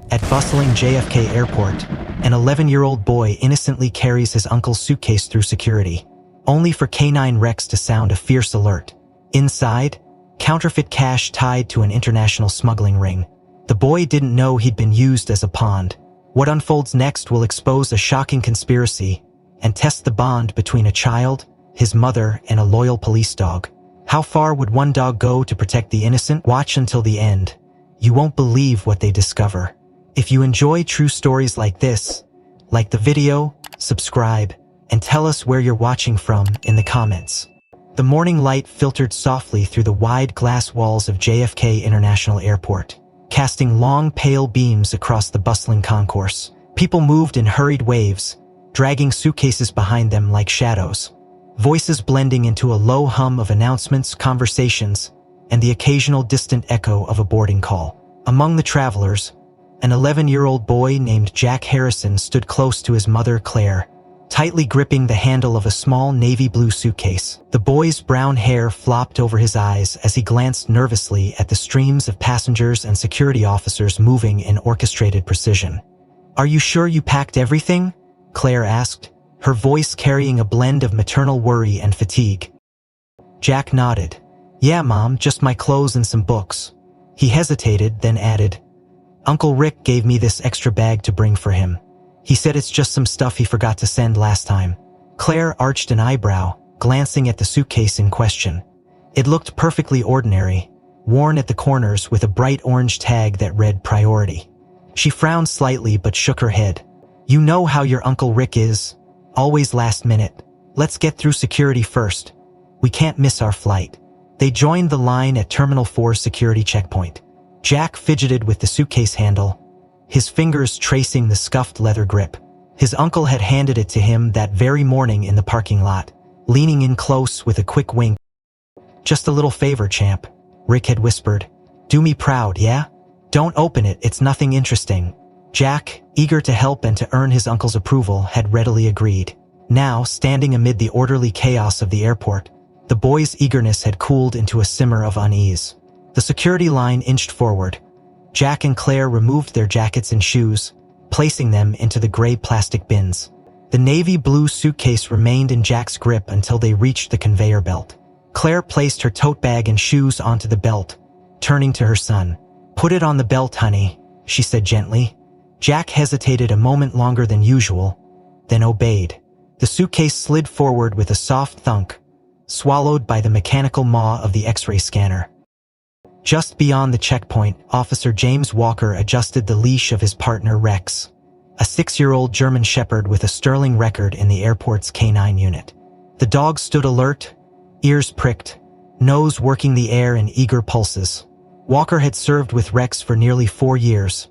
At bustling JFK Airport, an 11-year-old boy innocently carries his uncle's suitcase through security, only for Canine Rex to sound a fierce alert. Inside, counterfeit cash tied to an international smuggling ring. The boy didn't know he'd been used as a pawn. What unfolds next will expose a shocking conspiracy and test the bond between a child, his mother, and a loyal police dog. How far would one dog go to protect the innocent? Watch until the end. You won't believe what they discover. If you enjoy true stories like this, like the video, subscribe, and tell us where you're watching from in the comments. The morning light filtered softly through the wide glass walls of JFK International Airport, casting long, pale beams across the bustling concourse. People moved in hurried waves, dragging suitcases behind them like shadows, voices blending into a low hum of announcements, conversations, and the occasional distant echo of a boarding call. Among the travelers, an 11-year-old boy named Jack Harrison stood close to his mother, Claire, tightly gripping the handle of a small navy blue suitcase. The boy's brown hair flopped over his eyes as he glanced nervously at the streams of passengers and security officers moving in orchestrated precision. "Are you sure you packed everything?" Claire asked, her voice carrying a blend of maternal worry and fatigue. Jack nodded. "Yeah, Mom, just my clothes and some books." He hesitated, then added, "Uncle Rick gave me this extra bag to bring for him. He said it's just some stuff he forgot to send last time." Claire arched an eyebrow, glancing at the suitcase in question. It looked perfectly ordinary, worn at the corners with a bright orange tag that read priority. She frowned slightly but shook her head. "You know how your Uncle Rick is. Always last minute. Let's get through security first. We can't miss our flight." They joined the line at Terminal 4's security checkpoint. Jack fidgeted with the suitcase handle, his fingers tracing the scuffed leather grip. His uncle had handed it to him that very morning in the parking lot, leaning in close with a quick wink. "Just a little favor, champ," Rick had whispered. "Do me proud, yeah? Don't open it, it's nothing interesting." Jack, eager to help and to earn his uncle's approval, had readily agreed. Now, standing amid the orderly chaos of the airport, the boy's eagerness had cooled into a simmer of unease. The security line inched forward. Jack and Claire removed their jackets and shoes, placing them into the gray plastic bins. The navy blue suitcase remained in Jack's grip until they reached the conveyor belt. Claire placed her tote bag and shoes onto the belt, turning to her son. "Put it on the belt, honey," she said gently. Jack hesitated a moment longer than usual, then obeyed. The suitcase slid forward with a soft thunk, swallowed by the mechanical maw of the X-ray scanner. Just beyond the checkpoint, Officer James Walker adjusted the leash of his partner Rex, a 6-year-old German Shepherd with a sterling record in the airport's canine unit. The dog stood alert, ears pricked, nose working the air in eager pulses. Walker had served with Rex for nearly 4 years,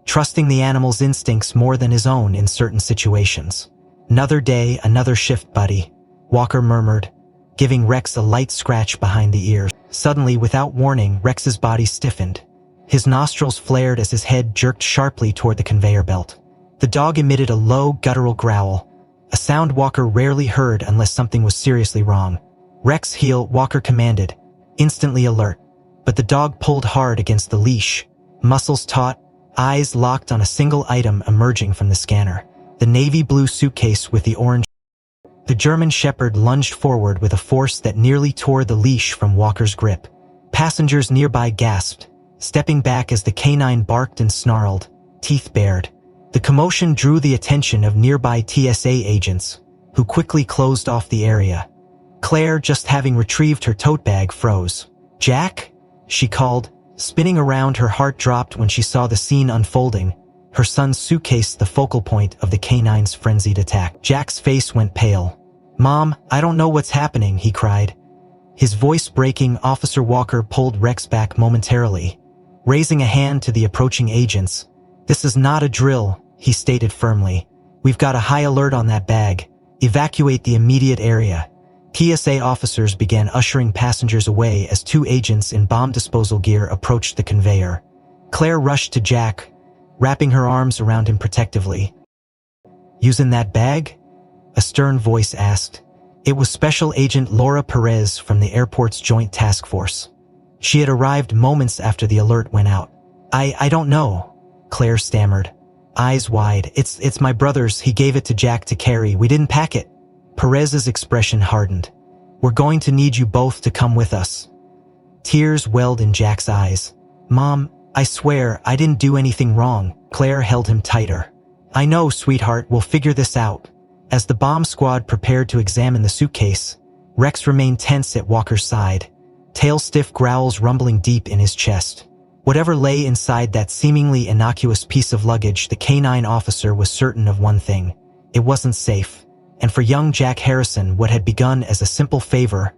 trusting the animal's instincts more than his own in certain situations. "Another day, another shift, buddy," Walker murmured, giving Rex a light scratch behind the ears. Suddenly, without warning, Rex's body stiffened. His nostrils flared as his head jerked sharply toward the conveyor belt. The dog emitted a low, guttural growl, a sound Walker rarely heard unless something was seriously wrong. "Rex, heel," Walker commanded, instantly alert. But the dog pulled hard against the leash, muscles taut, eyes locked on a single item emerging from the scanner. The navy blue suitcase with the orange. The German Shepherd lunged forward with a force that nearly tore the leash from Walker's grip. Passengers nearby gasped, stepping back as the canine barked and snarled, teeth bared. The commotion drew the attention of nearby TSA agents, who quickly closed off the area. Claire, just having retrieved her tote bag, froze. "Jack?" she called. Spinning around, her heart dropped when she saw the scene unfolding, her son's suitcase the focal point of the canine's frenzied attack. Jack's face went pale. "Mom, I don't know what's happening," he cried. His voice breaking, Officer Walker pulled Rex back momentarily, raising a hand to the approaching agents. "This is not a drill," he stated firmly. "We've got a high alert on that bag. Evacuate the immediate area." TSA officers began ushering passengers away as 2 agents in bomb disposal gear approached the conveyor. Claire rushed to Jack, wrapping her arms around him protectively. "Using that bag?" a stern voice asked. It was Special Agent Laura Perez from the airport's Joint Task Force. She had arrived moments after the alert went out. I don't know," Claire stammered, eyes wide. It's my brother's. He gave it to Jack to carry. We didn't pack it. Perez's expression hardened. We're going to need you both to come with us. Tears welled in Jack's eyes. Mom, I swear I didn't do anything wrong. Claire held him tighter. I know, sweetheart, we'll figure this out. As the bomb squad prepared to examine the suitcase, Rex remained tense at Walker's side, tail-stiff growls rumbling deep in his chest. Whatever lay inside that seemingly innocuous piece of luggage, the K-9 officer was certain of one thing. It wasn't safe. And for young Jack Harrison, what had begun as a simple favor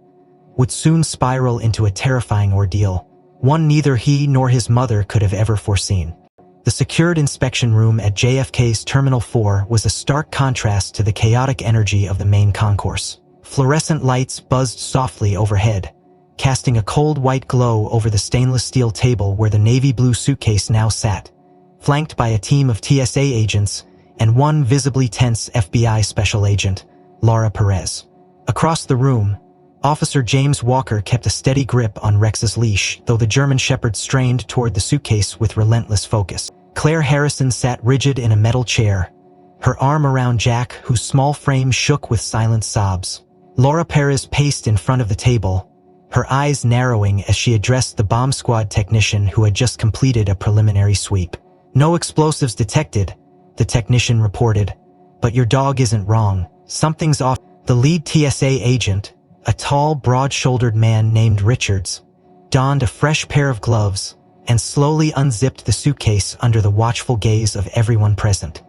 would soon spiral into a terrifying ordeal, one neither he nor his mother could have ever foreseen. The secured inspection room at JFK's Terminal 4 was a stark contrast to the chaotic energy of the main concourse. Fluorescent lights buzzed softly overhead, casting a cold white glow over the stainless steel table where the navy blue suitcase now sat, flanked by a team of TSA agents and one visibly tense FBI special agent, Laura Perez. Across the room, Officer James Walker kept a steady grip on Rex's leash, though the German Shepherd strained toward the suitcase with relentless focus. Claire Harrison sat rigid in a metal chair, her arm around Jack, whose small frame shook with silent sobs. Laura Perez paced in front of the table, her eyes narrowing as she addressed the bomb squad technician who had just completed a preliminary sweep. No explosives detected, the technician reported, but your dog isn't wrong. Something's off. The lead TSA agent, a tall, broad-shouldered man named Richards, donned a fresh pair of gloves and slowly unzipped the suitcase under the watchful gaze of everyone present.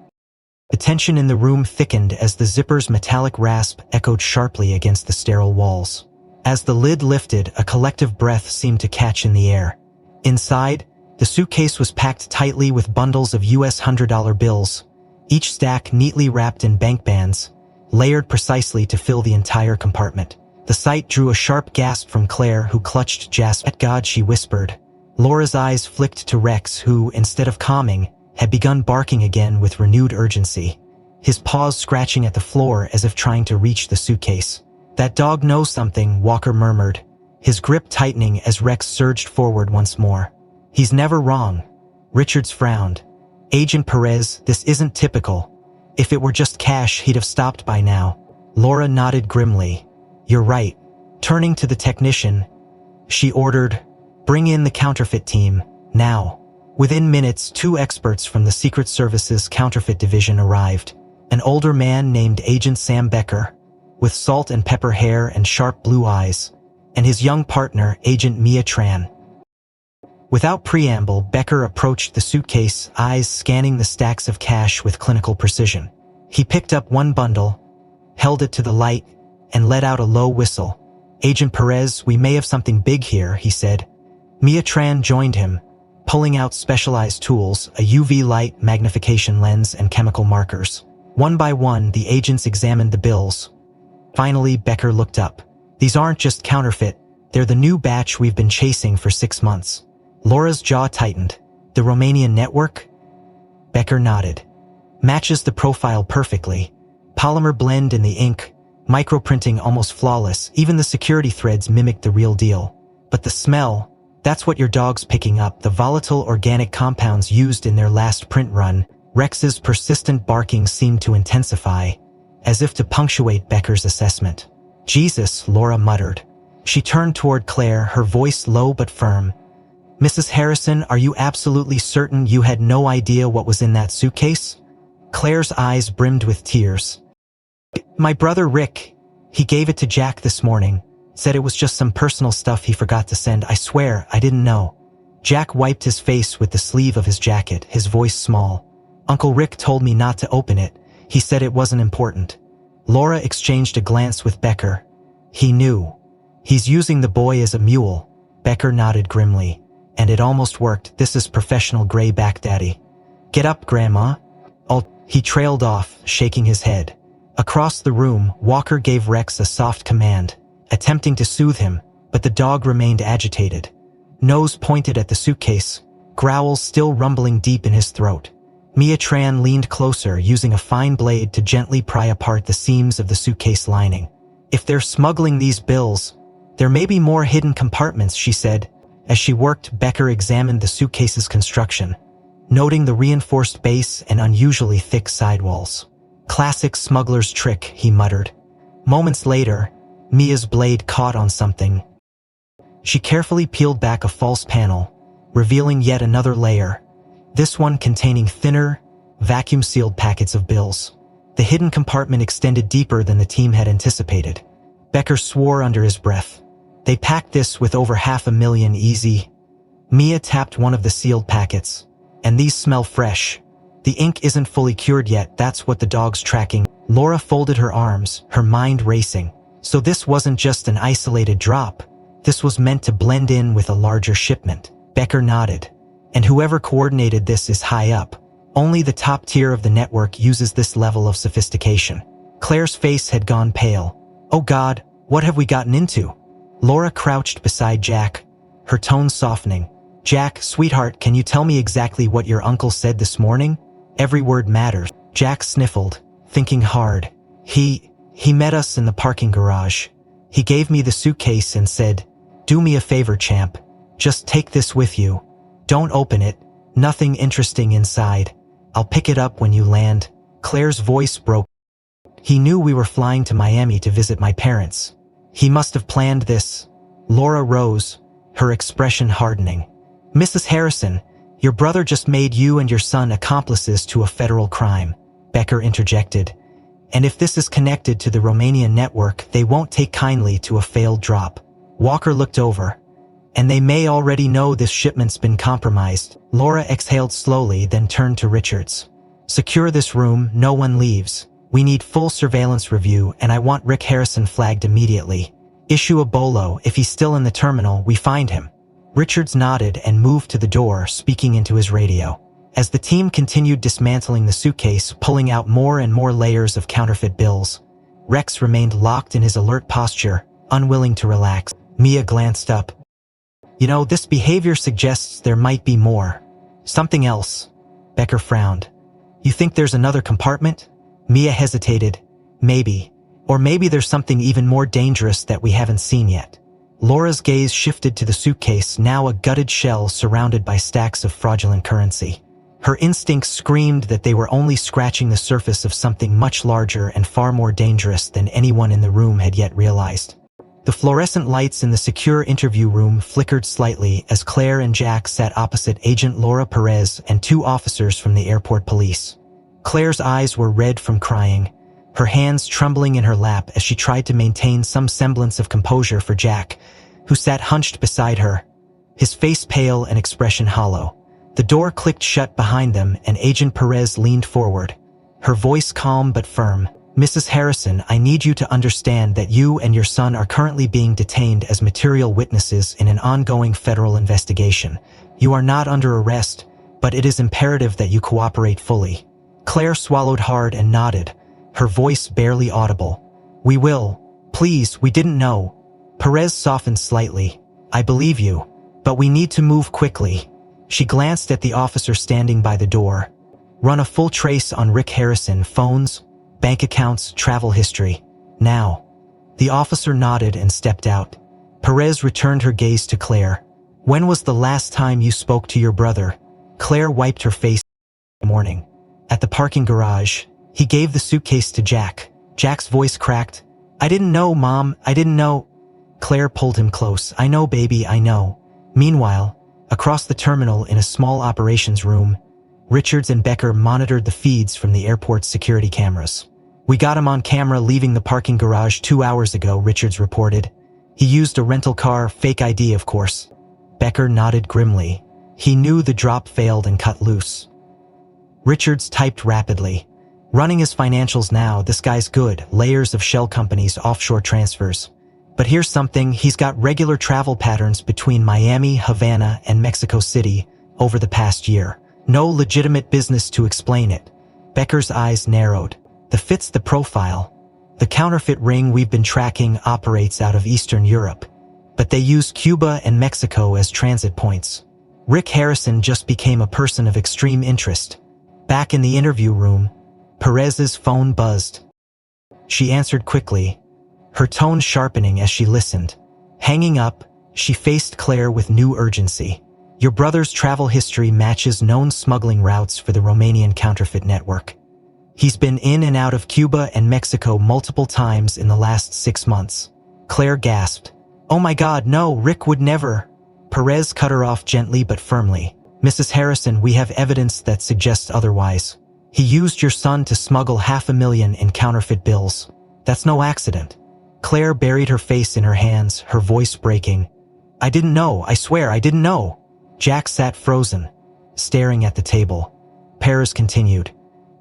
The tension in the room thickened as the zipper's metallic rasp echoed sharply against the sterile walls. As the lid lifted, a collective breath seemed to catch in the air. Inside, the suitcase was packed tightly with bundles of US $100 bills, each stack neatly wrapped in bank bands, layered precisely to fill the entire compartment. The sight drew a sharp gasp from Claire, who clutched Jasper. At God, she whispered. Laura's eyes flicked to Rex, who, instead of calming, had begun barking again with renewed urgency, his paws scratching at the floor as if trying to reach the suitcase. That dog knows something, Walker murmured, his grip tightening as Rex surged forward once more. He's never wrong. Richards frowned. Agent Perez, this isn't typical. If it were just cash, he'd have stopped by now. Laura nodded grimly. You're right. Turning to the technician, she ordered, bring in the counterfeit team, now. Within minutes, 2 experts from the Secret Service's counterfeit division arrived. An older man named Agent Sam Becker, with salt and pepper hair and sharp blue eyes, and his young partner, Agent Mia Tran. Without preamble, Becker approached the suitcase, eyes scanning the stacks of cash with clinical precision. He picked up one bundle, held it to the light, and let out a low whistle. Agent Perez, we may have something big here, he said. Mia Tran joined him, pulling out specialized tools, a UV light magnification lens and chemical markers. One by one, the agents examined the bills. Finally, Becker looked up. These aren't just counterfeit, they're the new batch we've been chasing for 6 months. Laura's jaw tightened. The Romanian network? Becker nodded. Matches the profile perfectly. Polymer blend in the ink, microprinting almost flawless, even the security threads mimicked the real deal. But the smell, that's what your dog's picking up, the volatile organic compounds used in their last print run. Rex's persistent barking seemed to intensify, as if to punctuate Becker's assessment. Jesus, Laura muttered. She turned toward Claire, her voice low but firm. Mrs. Harrison, are you absolutely certain you had no idea what was in that suitcase? Claire's eyes brimmed with tears. My brother Rick, he gave it to Jack this morning, said it was just some personal stuff he forgot to send. I swear, I didn't know. Jack wiped his face with the sleeve of his jacket, his voice small. Uncle Rick told me not to open it. He said it wasn't important. Laura exchanged a glance with Becker. He knew. He's using the boy as a mule. Becker nodded grimly. And it almost worked. This is professional gray-back daddy. Get up, Grandma. He trailed off, shaking his head. Across the room, Walker gave Rex a soft command, attempting to soothe him, but the dog remained agitated. Nose pointed at the suitcase, growls still rumbling deep in his throat. Mia Tran leaned closer, using a fine blade to gently pry apart the seams of the suitcase lining. If they're smuggling these bills, there may be more hidden compartments, she said. As she worked, Becker examined the suitcase's construction. noting the reinforced base and unusually thick sidewalls. "Classic smuggler's trick," he muttered. Moments later, Mia's blade caught on something. She carefully peeled back a false panel, revealing yet another layer, this one containing thinner, vacuum-sealed packets of bills. The hidden compartment extended deeper than the team had anticipated. Becker swore under his breath. "They packed this with over 500,000 easy." Mia tapped one of the sealed packets. "And these smell fresh. The ink isn't fully cured yet, that's what the dog's tracking." Laura folded her arms, her mind racing. So this wasn't just an isolated drop. This was meant to blend in with a larger shipment. Becker nodded. "And whoever coordinated this is high up. Only the top tier of the network uses this level of sophistication." Claire's face had gone pale. "Oh God, what have we gotten into?" Laura crouched beside Jack, her tone softening. "Jack, sweetheart, can you tell me exactly what your uncle said this morning? Every word matters." Jack sniffled, thinking hard. He met us in the parking garage. He gave me the suitcase and said, "Do me a favor, champ. Just take this with you. Don't open it. Nothing interesting inside. I'll pick it up when you land." Claire's voice broke. "He knew we were flying to Miami to visit my parents. He must have planned this." Laura rose, her expression hardening. "Mrs. Harrison, your brother just made you and your son accomplices to a federal crime," Becker interjected. "And if this is connected to the Romanian network, they won't take kindly to a failed drop." Walker looked over. "And they may already know this shipment's been compromised." Laura exhaled slowly, then turned to Richards. "Secure this room, no one leaves. We need full surveillance review, and I want Rick Harrison flagged immediately. Issue a bolo. If he's still in the terminal, we find him." Richards nodded and moved to the door, speaking into his radio. As the team continued dismantling the suitcase, pulling out more and more layers of counterfeit bills, Rex remained locked in his alert posture, unwilling to relax. Mia glanced up. "You know, this behavior suggests there might be more. Something else." Becker frowned. "You think there's another compartment?" Mia hesitated. "Maybe. Or maybe there's something even more dangerous that we haven't seen yet." Laura's gaze shifted to the suitcase, now a gutted shell surrounded by stacks of fraudulent currency. Her instincts screamed that they were only scratching the surface of something much larger and far more dangerous than anyone in the room had yet realized. The fluorescent lights in the secure interview room flickered slightly as Claire and Jack sat opposite Agent Laura Perez and two officers from the airport police. Claire's eyes were red from crying, her hands trembling in her lap as she tried to maintain some semblance of composure for Jack, who sat hunched beside her, his face pale and expression hollow. The door clicked shut behind them and Agent Perez leaned forward, her voice calm but firm. "Mrs. Harrison, I need you to understand that you and your son are currently being detained as material witnesses in an ongoing federal investigation. You are not under arrest, but it is imperative that you cooperate fully." Claire swallowed hard and nodded, her voice barely audible. "We will. Please, we didn't know." Perez softened slightly. "I believe you, but we need to move quickly." She glanced at the officer standing by the door. "Run a full trace on Rick Harrison, phones, bank accounts, travel history. Now." The officer nodded and stepped out. Perez returned her gaze to Claire. "When was the last time you spoke to your brother?" Claire wiped her face. "Morning. At the parking garage. He gave the suitcase to Jack." Jack's voice cracked. "I didn't know, Mom. I didn't know." Claire pulled him close. "I know, baby, I know." Meanwhile, across the terminal in a small operations room, Richards and Becker monitored the feeds from the airport's security cameras. "We got him on camera leaving the parking garage 2 hours ago," Richards reported. "He used a rental car, fake ID of course." Becker nodded grimly. He knew the drop failed and cut loose. Richards typed rapidly. "Running his financials now, this guy's good, layers of shell companies, offshore transfers. But here's something, he's got regular travel patterns between Miami, Havana, and Mexico City over the past year. No legitimate business to explain it." Becker's eyes narrowed. "That fits the profile. The counterfeit ring we've been tracking operates out of Eastern Europe, but they use Cuba and Mexico as transit points. Rick Harrison just became a person of extreme interest." Back in the interview room, Perez's phone buzzed. She answered quickly, her tone sharpening as she listened. Hanging up, she faced Claire with new urgency. Your brother's travel history matches known smuggling routes for the Romanian counterfeit network. He's been in and out of Cuba and Mexico multiple times in the last 6 months. Claire gasped. Oh my God, no, Rick would never. Perez cut her off gently but firmly. Mrs. Harrison, we have evidence that suggests otherwise. He used your son to smuggle $500,000 in counterfeit bills. That's no accident. Claire buried her face in her hands, her voice breaking. I didn't know, I swear I didn't know. Jack sat frozen, staring at the table. Perez continued.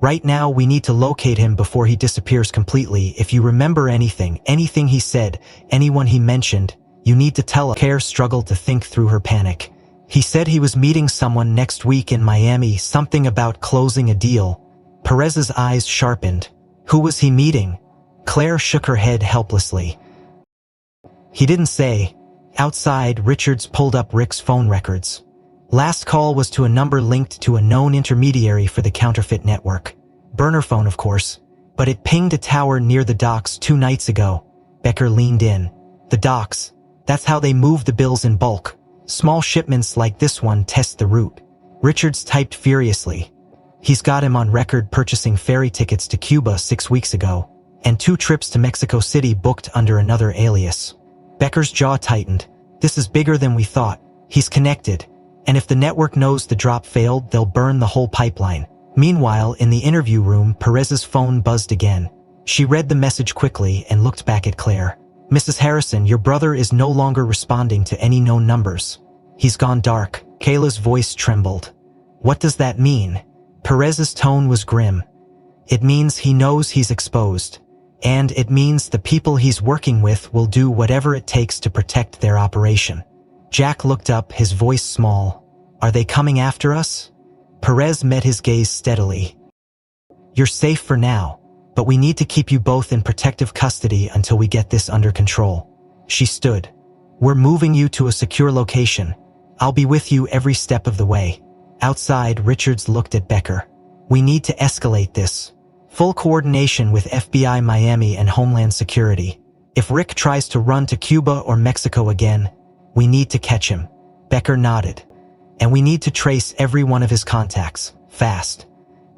Right now, we need to locate him before he disappears completely. If you remember anything he said, anyone he mentioned, you need to tell us. Claire struggled to think through her panic. He said he was meeting someone next week in Miami, something about closing a deal. Perez's eyes sharpened. Who was he meeting? Claire shook her head helplessly. He didn't say. Outside, Richards pulled up Rick's phone records. Last call was to a number linked to a known intermediary for the counterfeit network. Burner phone, of course. But it pinged a tower near the docks 2 nights ago. Becker leaned in. The docks. That's how they move the bills in bulk. Small shipments like this one test the route. Richards typed furiously. He's got him on record purchasing ferry tickets to Cuba 6 weeks ago, and 2 trips to Mexico City booked under another alias. Becker's jaw tightened. This is bigger than we thought. He's connected. And if the network knows the drop failed, they'll burn the whole pipeline. Meanwhile, in the interview room, Perez's phone buzzed again. She read the message quickly and looked back at Claire. Mrs. Harrison, your brother is no longer responding to any known numbers. He's gone dark. Kayla's voice trembled. What does that mean? Perez's tone was grim. It means he knows he's exposed. And it means the people he's working with will do whatever it takes to protect their operation. Jack looked up, his voice small. Are they coming after us? Perez met his gaze steadily. You're safe for now, but we need to keep you both in protective custody until we get this under control. She stood. We're moving you to a secure location. I'll be with you every step of the way. Outside, Richards looked at Becker. We need to escalate this. Full coordination with FBI Miami and Homeland Security. If Rick tries to run to Cuba or Mexico again, we need to catch him. Becker nodded. And we need to trace every one of his contacts, fast.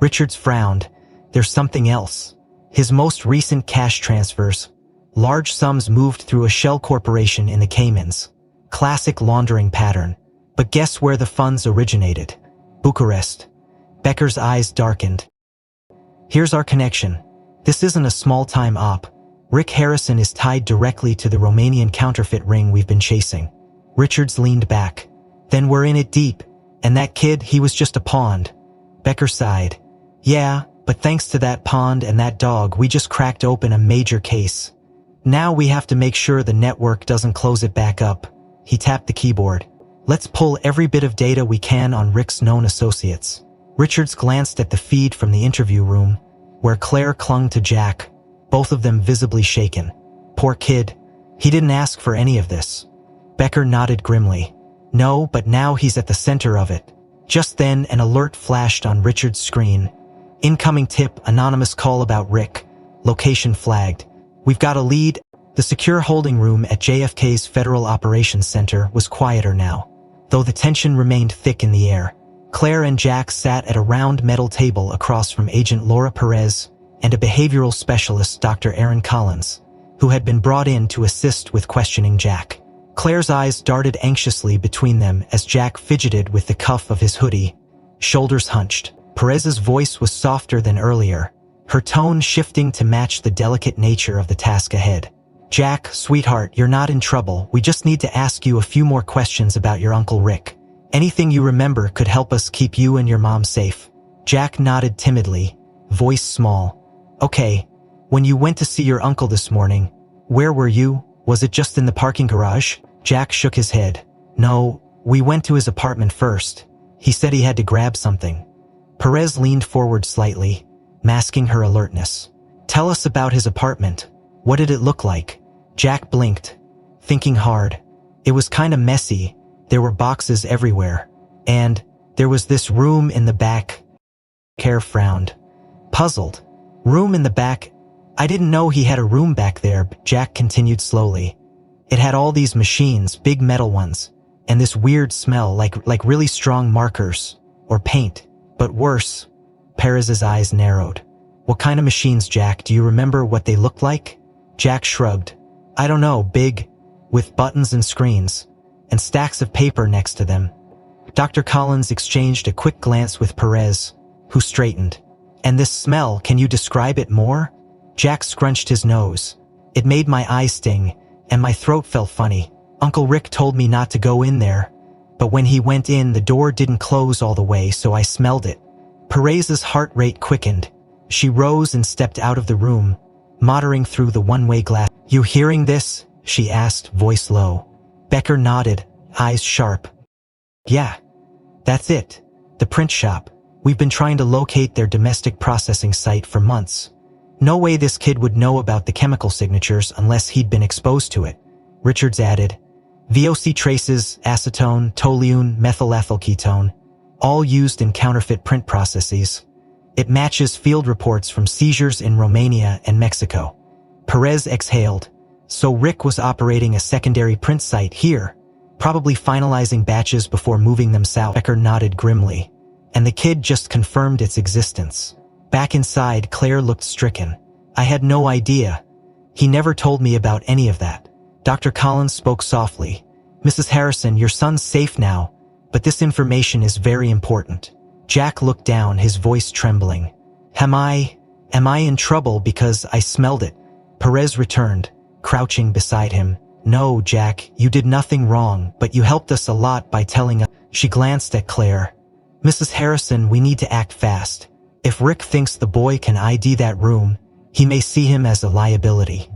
Richards frowned. There's something else. His most recent cash transfers. Large sums moved through a shell corporation in the Caymans. Classic laundering pattern. But guess where the funds originated? Bucharest. Becker's eyes darkened. Here's our connection. This isn't a small-time op. Rick Harrison is tied directly to the Romanian counterfeit ring we've been chasing. Richards leaned back. Then we're in it deep. And that kid, he was just a pawn. Becker sighed. Yeah, but thanks to that pond and that dog, we just cracked open a major case. Now we have to make sure the network doesn't close it back up. He tapped the keyboard. Let's pull every bit of data we can on Rick's known associates. Richards glanced at the feed from the interview room, where Claire clung to Jack, both of them visibly shaken. Poor kid. He didn't ask for any of this. Becker nodded grimly. No, but now he's at the center of it. Just then, an alert flashed on Richard's screen. Incoming tip, anonymous call about Rick. Location flagged. We've got a lead. The secure holding room at JFK's Federal Operations Center was quieter now, though the tension remained thick in the air. Claire and Jack sat at a round metal table across from Agent Laura Perez and a behavioral specialist, Dr. Aaron Collins, who had been brought in to assist with questioning Jack. Claire's eyes darted anxiously between them as Jack fidgeted with the cuff of his hoodie, shoulders hunched. Perez's voice was softer than earlier, her tone shifting to match the delicate nature of the task ahead. Jack, sweetheart, you're not in trouble. We just need to ask you a few more questions about your Uncle Rick. Anything you remember could help us keep you and your mom safe. Jack nodded timidly, voice small. Okay, when you went to see your uncle this morning, where were you? Was it just in the parking garage? Jack shook his head. No, we went to his apartment first. He said he had to grab something. Perez leaned forward slightly, masking her alertness. Tell us about his apartment. What did it look like? Jack blinked, thinking hard. It was kinda messy. There were boxes everywhere. And there was this room in the back. Claire frowned. Puzzled. Room in the back? I didn't know he had a room back there, Jack continued slowly. It had all these machines, big metal ones. and this weird smell like really strong markers or paint. But worse, Perez's eyes narrowed. What kind of machines, Jack? Do you remember what they looked like? Jack shrugged. I don't know, big, with buttons and screens, and stacks of paper next to them. Dr. Collins exchanged a quick glance with Perez, who straightened. And this smell, can you describe it more? Jack scrunched his nose. It made my eyes sting, and my throat felt funny. Uncle Rick told me not to go in there, but when he went in, the door didn't close all the way, so I smelled it. Perez's heart rate quickened. She rose and stepped out of the room, muttering through the one-way glass. You hearing this? She asked, voice low. Becker nodded, eyes sharp. Yeah, that's it. The print shop. We've been trying to locate their domestic processing site for months. No way this kid would know about the chemical signatures unless he'd been exposed to it. Richards added, VOC traces, acetone, toluene, methylethylketone, all used in counterfeit print processes. It matches field reports from seizures in Romania and Mexico. Perez exhaled. So Rick was operating a secondary print site here, probably finalizing batches before moving them south. Becker nodded grimly, and the kid just confirmed its existence. Back inside, Claire looked stricken. I had no idea. He never told me about any of that. Dr. Collins spoke softly. Mrs. Harrison, your son's safe now, but this information is very important. Jack looked down, his voice trembling. Am I in trouble because I smelled it? Perez returned, crouching beside him. No, Jack, you did nothing wrong, but you helped us a lot by telling us. She glanced at Claire. Mrs. Harrison, we need to act fast. If Rick thinks the boy can ID that room, he may see him as a liability.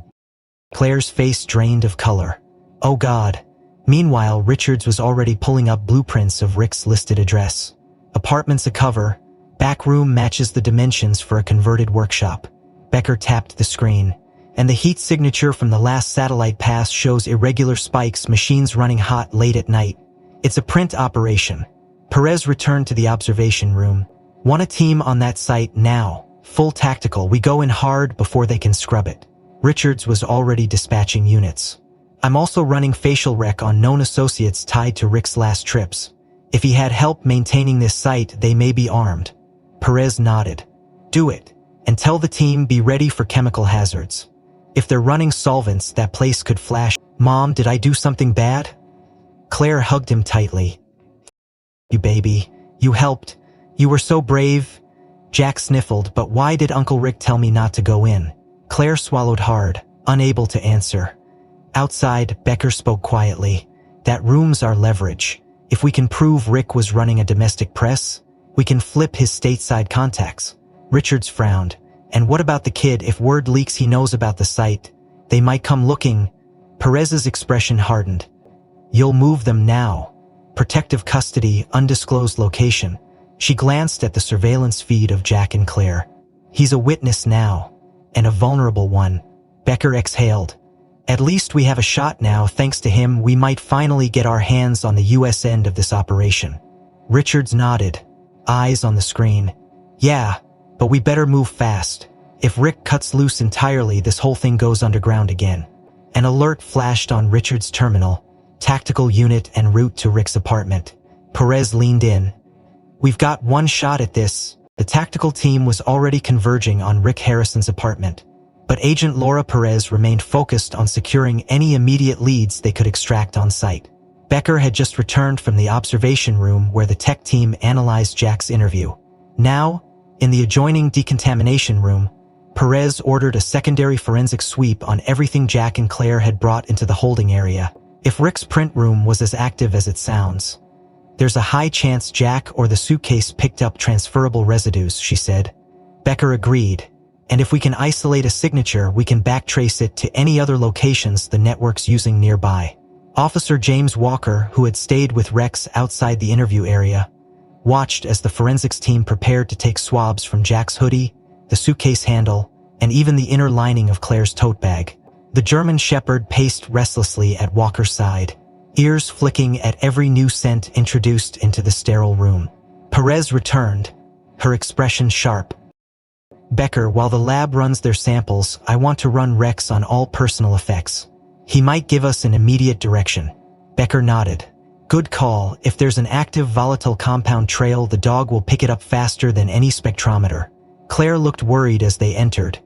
Claire's face drained of color. Oh God. Meanwhile, Richards was already pulling up blueprints of Rick's listed address. Apartments a cover, back room matches the dimensions for a converted workshop. Becker tapped the screen, and the heat signature from the last satellite pass shows irregular spikes, machines running hot late at night. It's a print operation. Perez returned to the observation room. Want a team on that site now. Full tactical. We go in hard before they can scrub it. Richards was already dispatching units. I'm also running facial rec on known associates tied to Rick's last trips. If he had help maintaining this site, they may be armed. Perez nodded. Do it, and tell the team be ready for chemical hazards. If they're running solvents, that place could flash. Mom, did I do something bad? Claire hugged him tightly. You baby, you helped. You were so brave. Jack sniffled, but why did Uncle Rick tell me not to go in? Claire swallowed hard, unable to answer. Outside, Becker spoke quietly. That room's our leverage. If we can prove Rick was running a domestic press, we can flip his stateside contacts. Richards frowned. And what about the kid? If word leaks he knows about the site, they might come looking. Perez's expression hardened. You'll move them now. Protective custody, undisclosed location. She glanced at the surveillance feed of Jack and Claire. He's a witness now, and a vulnerable one. Becker exhaled. At least we have a shot now. Thanks to him, we might finally get our hands on the U.S. end of this operation. Richards nodded, eyes on the screen. Yeah, but we better move fast. If Rick cuts loose entirely, this whole thing goes underground again. An alert flashed on Richards' terminal. Tactical unit en route to Rick's apartment. Perez leaned in. We've got one shot at this. The tactical team was already converging on Rick Harrison's apartment. But Agent Laura Perez remained focused on securing any immediate leads they could extract on site. Becker had just returned from the observation room where the tech team analyzed Jack's interview. Now, in the adjoining decontamination room, Perez ordered a secondary forensic sweep on everything Jack and Claire had brought into the holding area. If Rick's print room was as active as it sounds, there's a high chance Jack or the suitcase picked up transferable residues, she said. Becker agreed. And if we can isolate a signature, we can backtrace it to any other locations the network's using nearby. Officer James Walker, who had stayed with Rex outside the interview area, watched as the forensics team prepared to take swabs from Jack's hoodie, the suitcase handle, and even the inner lining of Claire's tote bag. The German shepherd paced restlessly at Walker's side, ears flicking at every new scent introduced into the sterile room. Perez returned, her expression sharp. Becker, while the lab runs their samples, I want to run Rex on all personal effects. He might give us an immediate direction. Becker nodded. Good call. If there's an active volatile compound trail, the dog will pick it up faster than any spectrometer. Claire looked worried as they entered.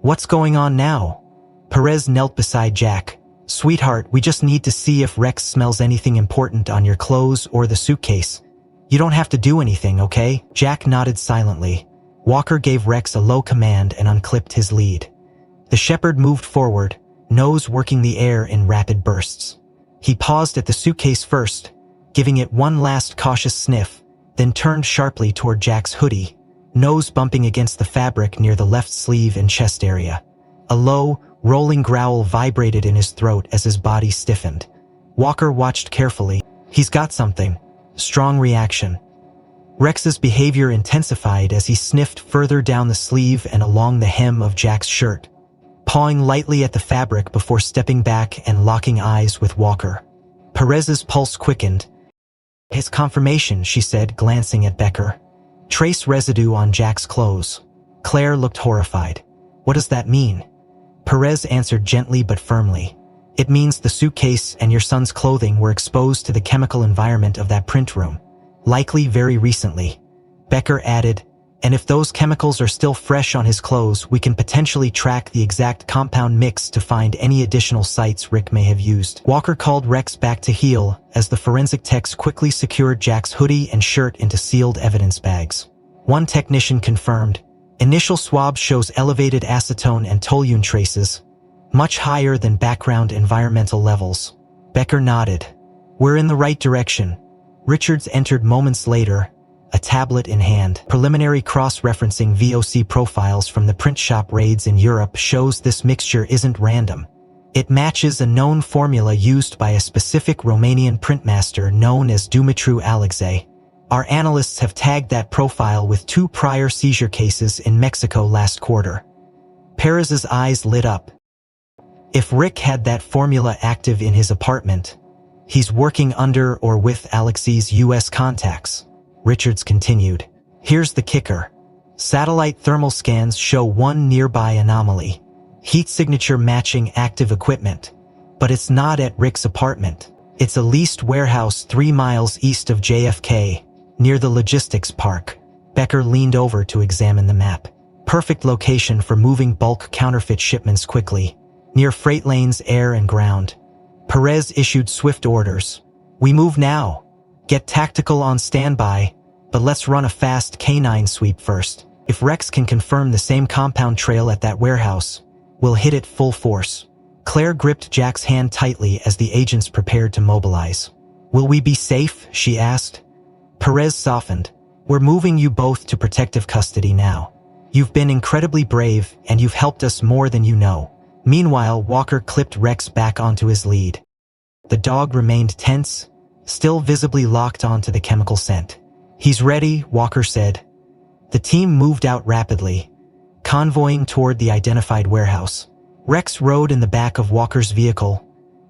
What's going on now? Perez knelt beside Jack. Sweetheart, we just need to see if Rex smells anything important on your clothes or the suitcase. You don't have to do anything, okay? Jack nodded silently. Walker gave Rex a low command and unclipped his lead. The shepherd moved forward, nose working the air in rapid bursts. He paused at the suitcase first, giving it one last cautious sniff, then turned sharply toward Jack's hoodie, nose bumping against the fabric near the left sleeve and chest area. A low, rolling growl vibrated in his throat as his body stiffened. Walker watched carefully. He's got something. Strong reaction. Rex's behavior intensified as he sniffed further down the sleeve and along the hem of Jack's shirt, pawing lightly at the fabric before stepping back and locking eyes with Walker. Perez's pulse quickened. His confirmation, she said, glancing at Becker. Trace residue on Jack's clothes. Claire looked horrified. What does that mean? Perez answered gently but firmly. It means the suitcase and your son's clothing were exposed to the chemical environment of that print room, likely very recently. Becker added, and if those chemicals are still fresh on his clothes, we can potentially track the exact compound mix to find any additional sites Rick may have used. Walker called Rex back to heel as the forensic techs quickly secured Jack's hoodie and shirt into sealed evidence bags. One technician confirmed, initial swab shows elevated acetone and toluene traces, much higher than background environmental levels. Becker nodded. We're in the right direction. Richards entered moments later, a tablet in hand. Preliminary cross-referencing VOC profiles from the print shop raids in Europe shows this mixture isn't random. It matches a known formula used by a specific Romanian printmaster known as Dumitru Alexei. Our analysts have tagged that profile with 2 prior seizure cases in Mexico last quarter. Perez's eyes lit up. If Rick had that formula active in his apartment, he's working under or with Alexei's U.S. contacts. Richards continued. Here's the kicker. Satellite thermal scans show one nearby anomaly. Heat signature matching active equipment. But it's not at Rick's apartment. It's a leased warehouse 3 miles east of JFK, near the logistics park. Becker leaned over to examine the map. Perfect location for moving bulk counterfeit shipments quickly, near freight lanes, air and ground. Perez issued swift orders. We move now. Get tactical on standby, but let's run a fast canine sweep first. If Rex can confirm the same compound trail at that warehouse, we'll hit it full force. Claire gripped Jack's hand tightly as the agents prepared to mobilize. Will we be safe? She asked. Perez softened. We're moving you both to protective custody now. You've been incredibly brave, and you've helped us more than you know. Meanwhile, Walker clipped Rex back onto his lead. The dog remained tense, still visibly locked onto the chemical scent. He's ready, Walker said. The team moved out rapidly, convoying toward the identified warehouse. Rex rode in the back of Walker's vehicle,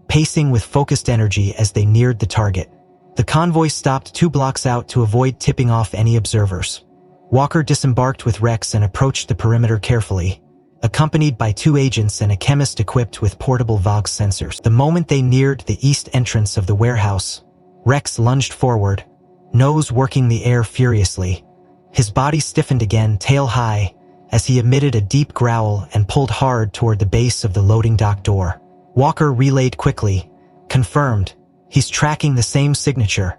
pacing with focused energy as they neared the target. The convoy stopped 2 blocks out to avoid tipping off any observers. Walker disembarked with Rex and approached the perimeter carefully, accompanied by 2 agents and a chemist equipped with portable Vox sensors. The moment they neared the east entrance of the warehouse, Rex lunged forward, nose working the air furiously. His body stiffened again, tail high, as he emitted a deep growl and pulled hard toward the base of the loading dock door. Walker relayed quickly. Confirmed. He's tracking the same signature.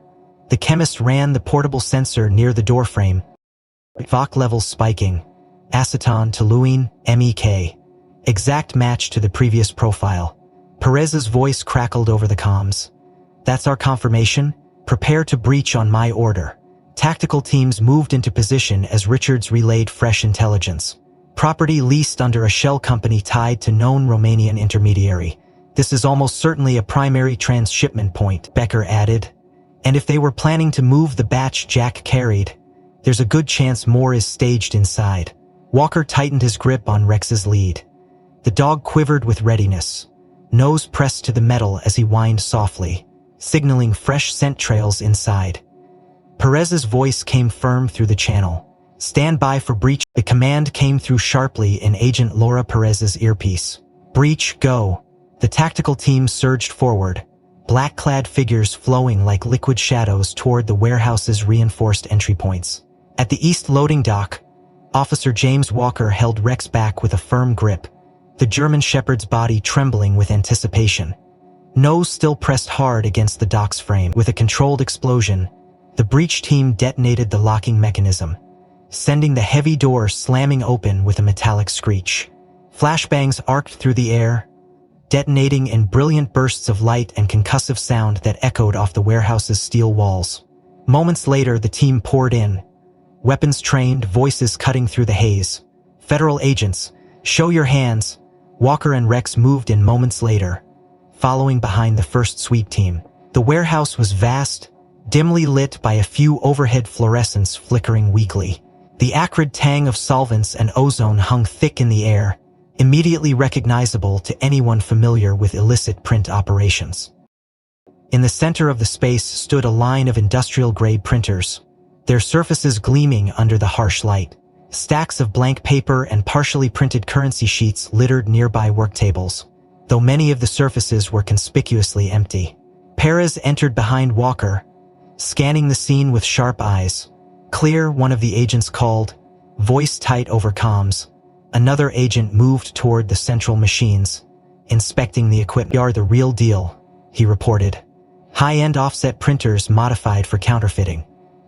The chemist ran the portable sensor near the doorframe. Voc levels spiking. Acetone, toluene, MEK. Exact match to the previous profile. Perez's voice crackled over the comms. That's our confirmation. Prepare to breach on my order. Tactical teams moved into position as Richards relayed fresh intelligence. Property leased under a shell company tied to known Romanian intermediary. This is almost certainly a primary transshipment point, Becker added. And if they were planning to move the batch Jack carried, there's a good chance more is staged inside. Walker tightened his grip on Rex's lead. The dog quivered with readiness, nose pressed to the metal as he whined softly, signaling fresh scent trails inside. Perez's voice came firm through the channel. Stand by for breach. The command came through sharply in Agent Laura Perez's earpiece. Breach, go. The tactical team surged forward, black-clad figures flowing like liquid shadows toward the warehouse's reinforced entry points. At the east loading dock, Officer James Walker held Rex back with a firm grip, the German Shepherd's body trembling with anticipation. Nose still pressed hard against the dock's frame. With a controlled explosion, the breach team detonated the locking mechanism, sending the heavy door slamming open with a metallic screech. Flashbangs arced through the air, detonating in brilliant bursts of light and concussive sound that echoed off the warehouse's steel walls. Moments later, the team poured in, weapons trained, voices cutting through the haze. "Federal agents, show your hands." Walker and Rex moved in moments later, following behind the first sweep team. The warehouse was vast, dimly lit by a few overhead fluorescents flickering weakly. The acrid tang of solvents and ozone hung thick in the air, immediately recognizable to anyone familiar with illicit print operations. In the center of the space stood a line of industrial-grade printers, their surfaces gleaming under the harsh light. Stacks of blank paper and partially printed currency sheets littered nearby work tables, though many of the surfaces were conspicuously empty. Perez entered behind Walker, scanning the scene with sharp eyes. "Clear," one of the agents called, voice tight over comms. Another agent moved toward the central machines, inspecting the equipment. "We are the real deal," he reported. "High-end offset printers modified for counterfeiting.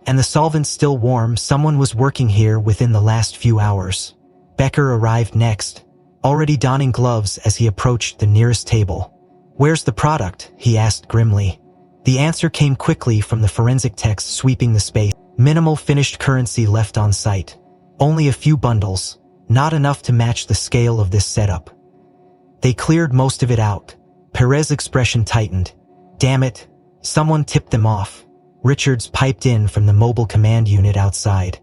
And the solvent's still warm. Someone was working here within the last few hours." Becker arrived next, already donning gloves as he approached the nearest table. "Where's the product?" he asked grimly. The answer came quickly from the forensic techs sweeping the space. "Minimal finished currency left on site. Only a few bundles, not enough to match the scale of this setup." They cleared most of it out. Perez's expression tightened. "Damn it, someone tipped them off." Richards piped in from the mobile command unit outside.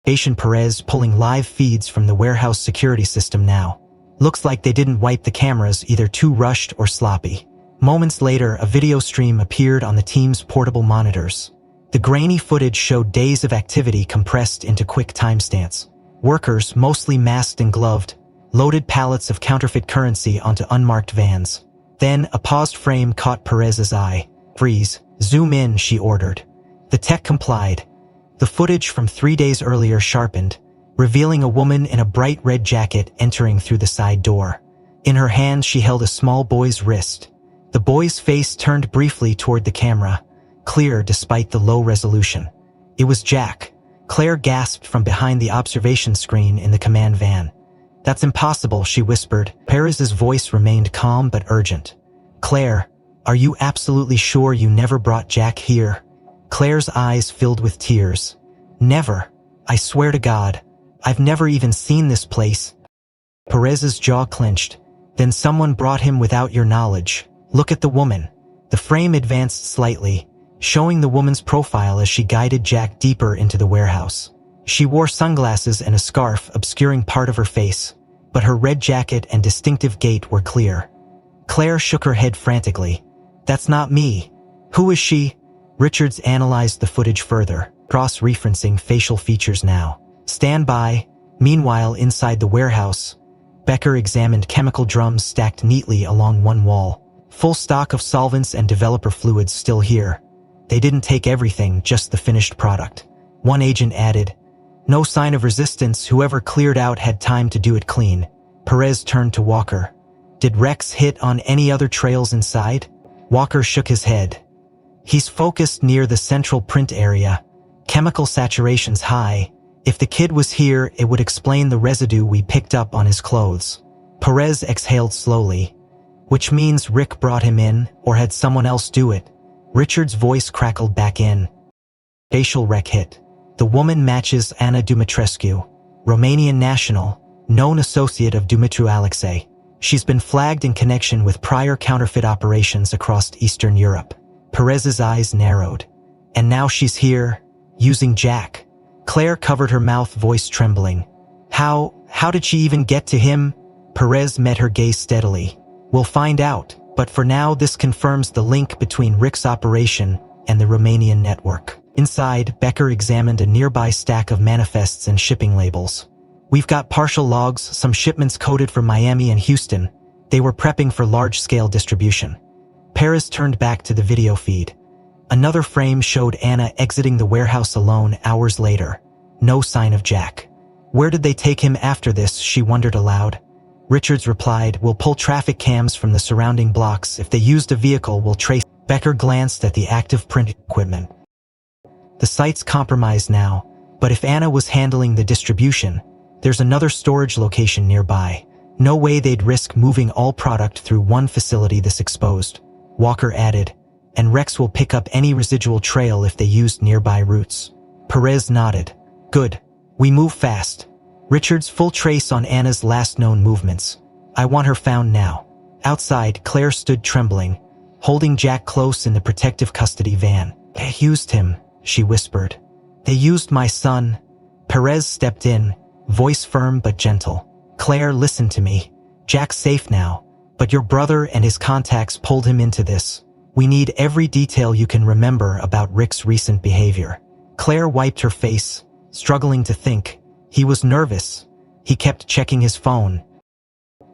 Agent Perez pulling live feeds from the warehouse security system now. "Looks like they didn't wipe the cameras, either too rushed or sloppy." Moments later, a video stream appeared on the team's portable monitors. The grainy footage showed days of activity compressed into quick timestamps. Workers, mostly masked and gloved, loaded pallets of counterfeit currency onto unmarked vans. Then, a paused frame caught Perez's eye. "Freeze. Zoom in," she ordered. The tech complied. The footage from 3 days earlier sharpened, revealing a woman in a bright red jacket entering through the side door. In her hand, she held a small boy's wrist. The boy's face turned briefly toward the camera, clear despite the low resolution. It was Jack. Claire gasped from behind the observation screen in the command van. "That's impossible," she whispered. Perez's voice remained calm but urgent. "Claire, are you absolutely sure you never brought Jack here?" Claire's eyes filled with tears. "Never. I swear to God. I've never even seen this place." Perez's jaw clenched. "Then someone brought him without your knowledge. Look at the woman." The frame advanced slightly, showing the woman's profile as she guided Jack deeper into the warehouse. She wore sunglasses and a scarf obscuring part of her face, but her red jacket and distinctive gait were clear. Claire shook her head frantically. "That's not me. Who is she?" Richards analyzed the footage further, cross-referencing facial features now. "Stand by." Meanwhile, inside the warehouse, Becker examined chemical drums stacked neatly along one wall. Full stock of solvents and developer fluids still here. They didn't take everything, just the finished product. One agent added, "No sign of resistance. Whoever cleared out had time to do it clean." Perez turned to Walker. "Did Rex hit on any other trails inside?" Walker shook his head. "He's focused near the central print area. Chemical saturation's high. If the kid was here, it would explain the residue we picked up on his clothes." Perez exhaled slowly. "Which means Rick brought him in, or had someone else do it." Richard's voice crackled back in. Facial rec hit. The woman matches Anna Dumitrescu, Romanian national, known associate of Dumitru Alexei. She's been flagged in connection with prior counterfeit operations across Eastern Europe. Perez's eyes narrowed. "And now she's here, using Jack." Claire covered her mouth, voice trembling. How did she even get to him?" Perez met her gaze steadily. "We'll find out, but for now this confirms the link between Rick's operation and the Romanian network." Inside, Becker examined a nearby stack of manifests and shipping labels. "We've got partial logs, some shipments coded for Miami and Houston. They were prepping for large-scale distribution." Perez turned back to the video feed. Another frame showed Anna exiting the warehouse alone hours later. No sign of Jack. Where did they take him after this, she wondered aloud. Richards replied, we'll pull traffic cams from the surrounding blocks. If they used a vehicle, we'll trace. Becker glanced at the active print equipment. The site's compromised now, but if Anna was handling the distribution, there's another storage location nearby. No way they'd risk moving all product through one facility this exposed. Walker added, and Rex will pick up any residual trail if they used nearby routes. Perez nodded. Good. We move fast. Richards, full trace on Anna's last known movements. I want her found now. Outside, Claire stood trembling, holding Jack close in the protective custody van. They used him, she whispered. They used my son. Perez stepped in, voice firm but gentle. Claire, listen to me. Jack's safe now, but your brother and his contacts pulled him into this. We need every detail you can remember about Rick's recent behavior. Claire wiped her face, struggling to think. He was nervous. He kept checking his phone.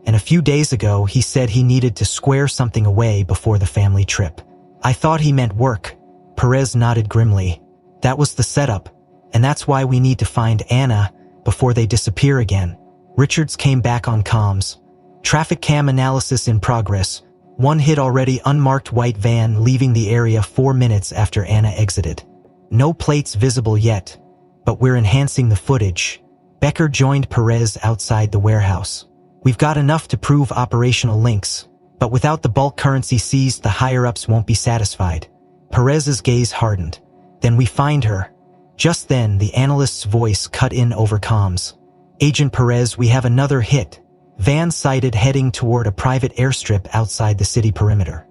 And a few days ago, he said he needed to square something away before the family trip. I thought he meant work. Perez nodded grimly. That was the setup, and that's why we need to find Anna before they disappear again. Richards came back on comms. Traffic cam analysis in progress. One hit already unmarked white van leaving the area 4 minutes after Anna exited. No plates visible yet, but we're enhancing the footage. Becker joined Perez outside the warehouse. We've got enough to prove operational links, but without the bulk currency seized, the higher-ups won't be satisfied. Perez's gaze hardened. Then we find her. Just then, the analyst's voice cut in over comms. Agent Perez, we have another hit. Van sighted heading toward a private airstrip outside the city perimeter.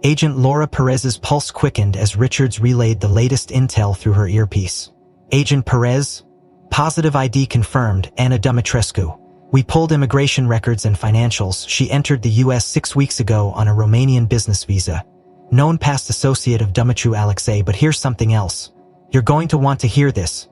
Agent Laura Perez's pulse quickened as Richards relayed the latest intel through her earpiece. Agent Perez? Positive ID confirmed, Anna Dumitrescu. We pulled immigration records and financials. She entered the U.S. 6 weeks ago on a Romanian business visa. Known past associate of Dumitru Alexei, but here's something else. You're going to want to hear this.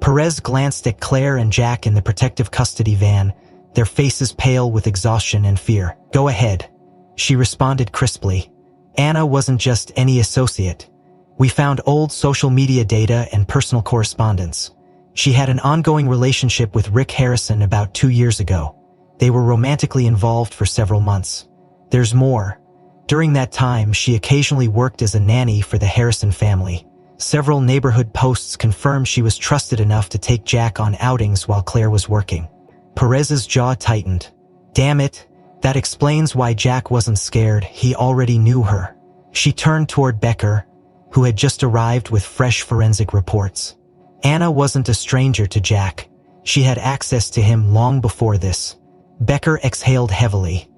Perez glanced at Claire and Jack in the protective custody van, their faces pale with exhaustion and fear. Go ahead. She responded crisply. Anna wasn't just any associate. We found old social media data and personal correspondence. She had an ongoing relationship with Rick Harrison about 2 years ago. They were romantically involved for several months. There's more. During that time, she occasionally worked as a nanny for the Harrison family. Several neighborhood posts confirm she was trusted enough to take Jack on outings while Claire was working. Perez's jaw tightened. Damn it, that explains why Jack wasn't scared. He already knew her. She turned toward Becker, who had just arrived with fresh forensic reports. Anna wasn't a stranger to Jack. She had access to him long before this. Becker exhaled heavily.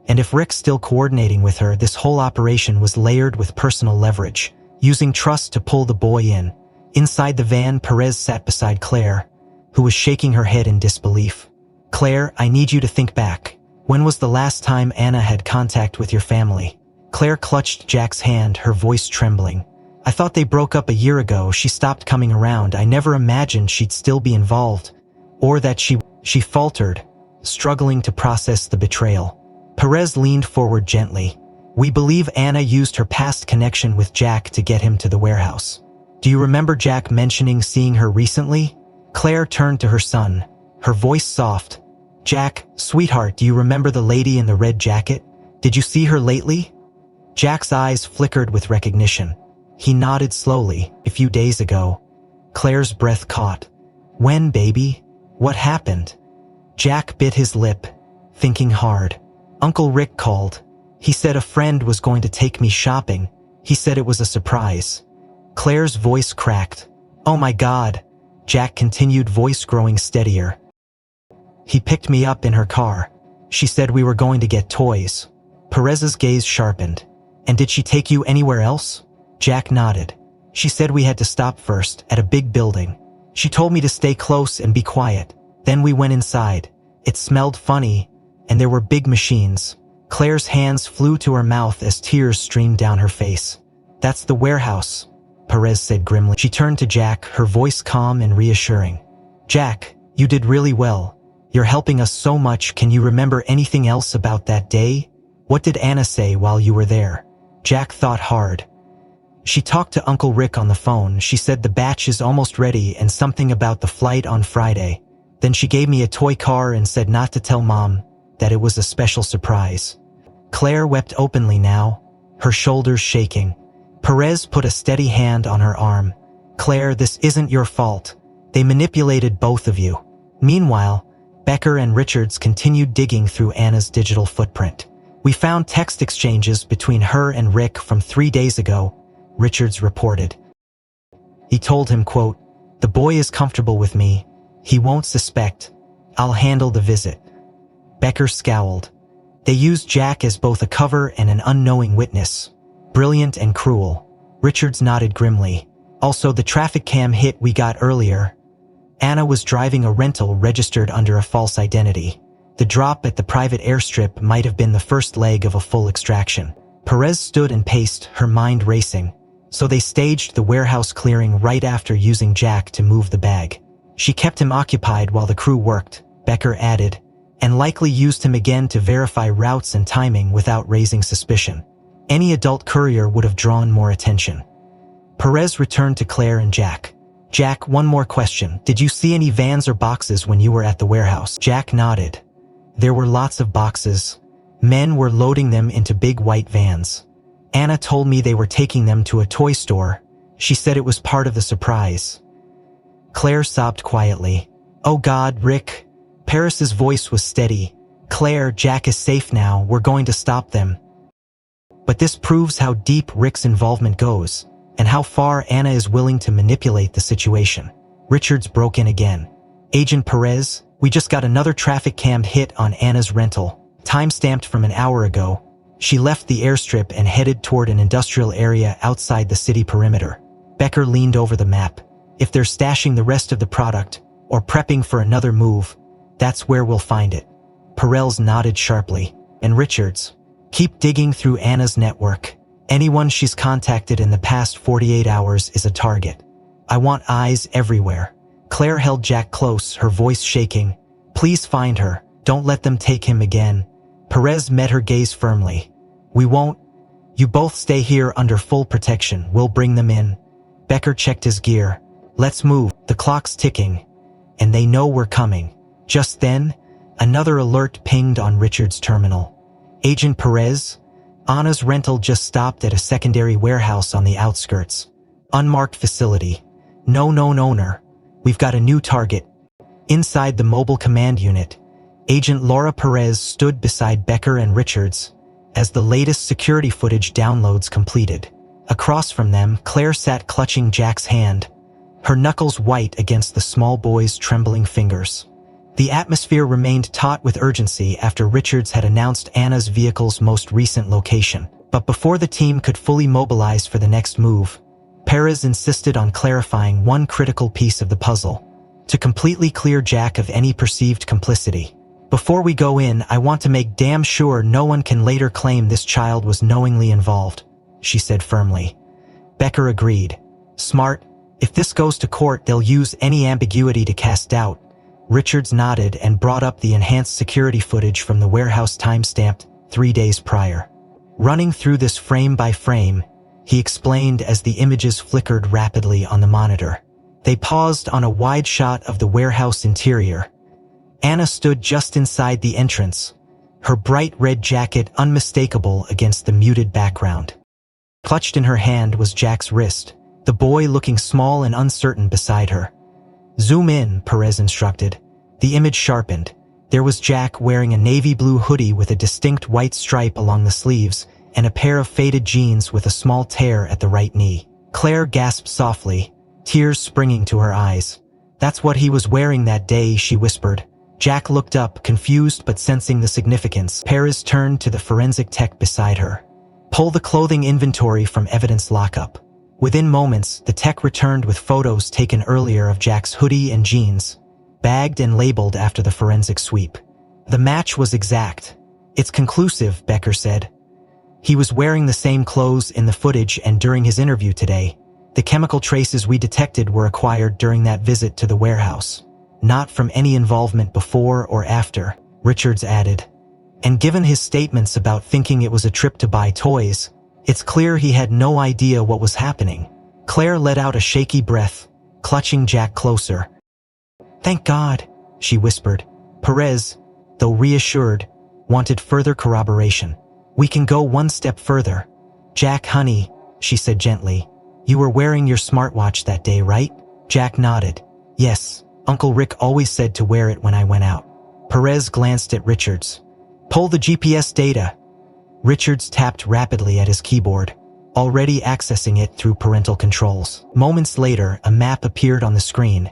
And if Rick's still coordinating with her, this whole operation was layered with personal leverage, using trust to pull the boy in. Inside the van, Perez sat beside Claire, who was shaking her head in disbelief. Claire, I need you to think back. When was the last time Anna had contact with your family? Claire clutched Jack's hand, her voice trembling. I thought they broke up a year ago. She stopped coming around. I never imagined she'd still be involved. Or that she faltered, struggling to process the betrayal. Perez leaned forward gently. We believe Anna used her past connection with Jack to get him to the warehouse. Do you remember Jack mentioning seeing her recently? Claire turned to her son, her voice soft. Jack, sweetheart, do you remember the lady in the red jacket? Did you see her lately? Jack's eyes flickered with recognition. He nodded slowly. A few days ago. Claire's breath caught. When, baby? What happened? Jack bit his lip, thinking hard. Uncle Rick called. He said a friend was going to take me shopping. He said it was a surprise. Claire's voice cracked. Oh my God. Jack continued, voice growing steadier. He picked me up in her car. She said we were going to get toys. Perez's gaze sharpened. And did she take you anywhere else? Jack nodded. She said we had to stop first, at a big building. She told me to stay close and be quiet. Then we went inside. It smelled funny, and there were big machines. Claire's hands flew to her mouth as tears streamed down her face. That's the warehouse, Perez said grimly. She turned to Jack, her voice calm and reassuring. Jack, you did really well. You're helping us so much. Can you remember anything else about that day? What did Anna say while you were there? Jack thought hard. She talked to Uncle Rick on the phone. She said the batch is almost ready and something about the flight on Friday. Then she gave me a toy car and said not to tell Mom, that it was a special surprise. Claire wept openly now, her shoulders shaking. Perez put a steady hand on her arm. Claire, this isn't your fault. They manipulated both of you. Meanwhile, Becker and Richards continued digging through Anna's digital footprint. We found text exchanges between her and Rick from 3 days ago, Richards reported. He told him, quote, "The boy is comfortable with me. He won't suspect. I'll handle the visit." Becker scowled. They used Jack as both a cover and an unknowing witness. Brilliant and cruel. Richards nodded grimly. Also, the traffic cam hit we got earlier. Anna was driving a rental registered under a false identity. The drop at the private airstrip might have been the first leg of a full extraction. Perez stood and paced, her mind racing. So they staged the warehouse clearing right after using Jack to move the bag. She kept him occupied while the crew worked, Becker added, and likely used him again to verify routes and timing without raising suspicion. Any adult courier would have drawn more attention. Perez returned to Claire and Jack. Jack, one more question. Did you see any vans or boxes when you were at the warehouse? Jack nodded. There were lots of boxes. Men were loading them into big white vans. Anna told me they were taking them to a toy store. She said it was part of the surprise. Claire sobbed quietly. Oh God, Rick. Paris's voice was steady. Claire, Jack is safe now. We're going to stop them. But this proves how deep Rick's involvement goes, and how far Anna is willing to manipulate the situation. Richards broke in again. Agent Perez, we just got another traffic cam hit on Anna's rental, time-stamped from an hour ago. She left the airstrip and headed toward an industrial area outside the city perimeter. Becker leaned over the map. If they're stashing the rest of the product, or prepping for another move, that's where we'll find it. Perez nodded sharply. And Richards, keep digging through Anna's network. Anyone she's contacted in the past 48 hours is a target. I want eyes everywhere. Claire held Jack close, her voice shaking. Please find her. Don't let them take him again. Perez met her gaze firmly. We won't. You both stay here under full protection. We'll bring them in. Becker checked his gear. Let's move. The clock's ticking. And they know we're coming. Just then, another alert pinged on Richard's terminal. Agent Perez, Anna's rental just stopped at a secondary warehouse on the outskirts. Unmarked facility. No known owner. We've got a new target. Inside the mobile command unit, Agent Laura Perez stood beside Becker and Richards as the latest security footage downloads completed. Across from them, Claire sat clutching Jack's hand, her knuckles white against the small boy's trembling fingers. The atmosphere remained taut with urgency after Richards had announced Anna's vehicle's most recent location. But before the team could fully mobilize for the next move, Perez insisted on clarifying one critical piece of the puzzle, to completely clear Jack of any perceived complicity. Before we go in, I want to make damn sure no one can later claim this child was knowingly involved, she said firmly. Becker agreed. Smart. If this goes to court, they'll use any ambiguity to cast doubt. Richards nodded and brought up the enhanced security footage from the warehouse time-stamped 3 days prior. Running through this frame by frame, he explained as the images flickered rapidly on the monitor. They paused on a wide shot of the warehouse interior. Anna stood just inside the entrance, her bright red jacket unmistakable against the muted background. Clutched in her hand was Jack's wrist, the boy looking small and uncertain beside her. Zoom in, Perez instructed. The image sharpened. There was Jack wearing a navy blue hoodie with a distinct white stripe along the sleeves and a pair of faded jeans with a small tear at the right knee. Claire gasped softly, tears springing to her eyes. That's what he was wearing that day, she whispered. Jack looked up, confused but sensing the significance. Perez turned to the forensic tech beside her. Pull the clothing inventory from evidence lockup. Within moments, the tech returned with photos taken earlier of Jack's hoodie and jeans, bagged and labeled after the forensic sweep. The match was exact. It's conclusive, Becker said. He was wearing the same clothes in the footage and during his interview today. The chemical traces we detected were acquired during that visit to the warehouse, not from any involvement before or after, Richards added. And given his statements about thinking it was a trip to buy toys, it's clear he had no idea what was happening. Claire let out a shaky breath, clutching Jack closer. "Thank God," she whispered. Perez, though reassured, wanted further corroboration. "We can go one step further. Jack, honey," she said gently, "you were wearing your smartwatch that day, right?" Jack nodded. "Yes, Uncle Rick always said to wear it when I went out." Perez glanced at Richards. "Pull the GPS data." Richards tapped rapidly at his keyboard, already accessing it through parental controls. Moments later, a map appeared on the screen,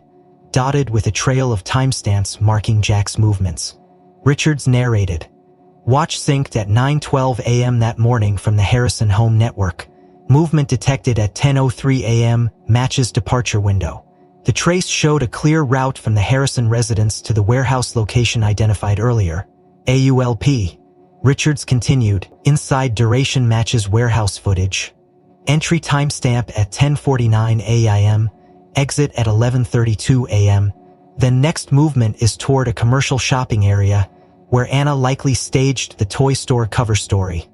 dotted with a trail of timestamps marking Jack's movements. Richards narrated, "Watch synced at 9:12 a.m. that morning from the Harrison home network. Movement detected at 10:03 a.m. matches departure window. The trace showed a clear route from the Harrison residence to the warehouse location identified earlier. AULP." Richards continued, "Inside duration matches warehouse footage. Entry timestamp at 10:49 a.m., exit at 11:32 a.m. Then next movement is toward a commercial shopping area where Anna likely staged the toy store cover story.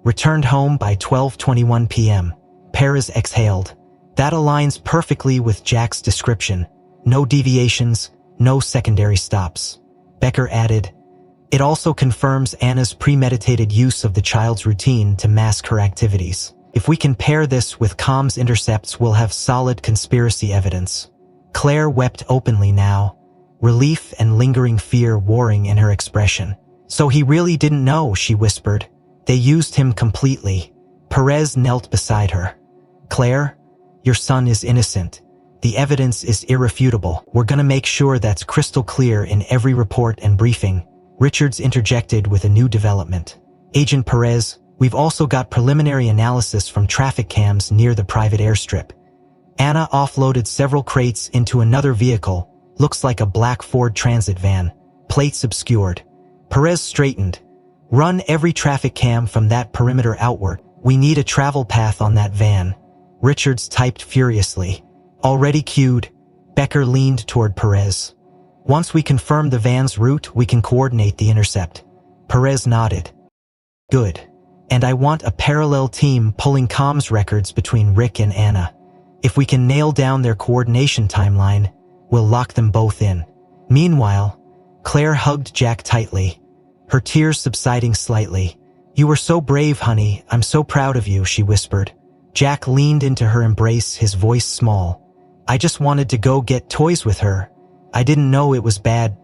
Returned home by 12:21 p.m. Perez exhaled. That aligns perfectly with Jack's description. No deviations, no secondary stops. Becker added, "It also confirms Anna's premeditated use of the child's routine to mask her activities. If we can pair this with comms intercepts, we'll have solid conspiracy evidence." Claire wept openly now, relief and lingering fear warring in her expression. "So he really didn't know," she whispered. "They used him completely." Perez knelt beside her. "Claire, your son is innocent. The evidence is irrefutable. We're gonna make sure that's crystal clear in every report and briefing." Richards interjected with a new development. "Agent Perez, we've also got preliminary analysis from traffic cams near the private airstrip. Anna offloaded several crates into another vehicle, looks like a black Ford Transit van, plates obscured." Perez straightened. "Run every traffic cam from that perimeter outward. We need a travel path on that van." Richards typed furiously. "Already queued." Becker leaned toward Perez. "Once we confirm the van's route, we can coordinate the intercept." Perez nodded. "Good. And I want a parallel team pulling comms records between Rick and Anna. If we can nail down their coordination timeline, we'll lock them both in." Meanwhile, Claire hugged Jack tightly, her tears subsiding slightly. "You were so brave, honey. I'm so proud of you," she whispered. Jack leaned into her embrace, his voice small. "I just wanted to go get toys with her. I didn't know it was bad."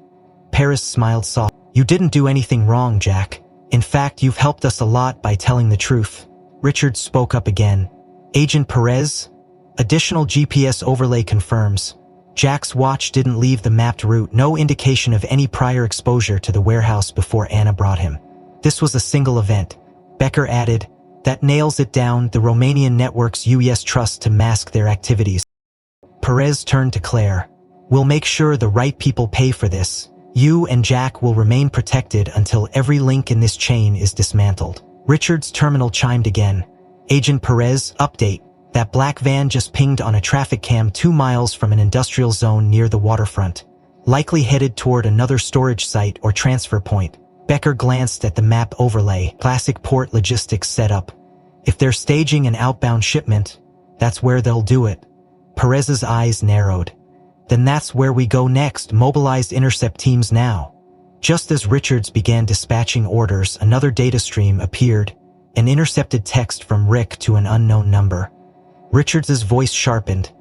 Paris smiled softly. "You didn't do anything wrong, Jack. In fact, you've helped us a lot by telling the truth." Richard spoke up again. "Agent Perez, additional GPS overlay confirms. Jack's watch didn't leave the mapped route, no indication of any prior exposure to the warehouse before Anna brought him. This was a single event." Becker added, "That nails it down. The Romanian networks UES trust to mask their activities." Perez turned to Claire. "We'll make sure the right people pay for this. You and Jack will remain protected until every link in this chain is dismantled." Richard's terminal chimed again. "Agent Perez, update. That black van just pinged on a traffic cam 2 miles from an industrial zone near the waterfront, likely headed toward another storage site or transfer point." Becker glanced at the map overlay. "Classic port logistics setup. If they're staging an outbound shipment, that's where they'll do it." Perez's eyes narrowed. "Then that's where we go next. Mobilize intercept teams now." Just as Richards began dispatching orders, another data stream appeared, an intercepted text from Rick to an unknown number. Richards's voice sharpened.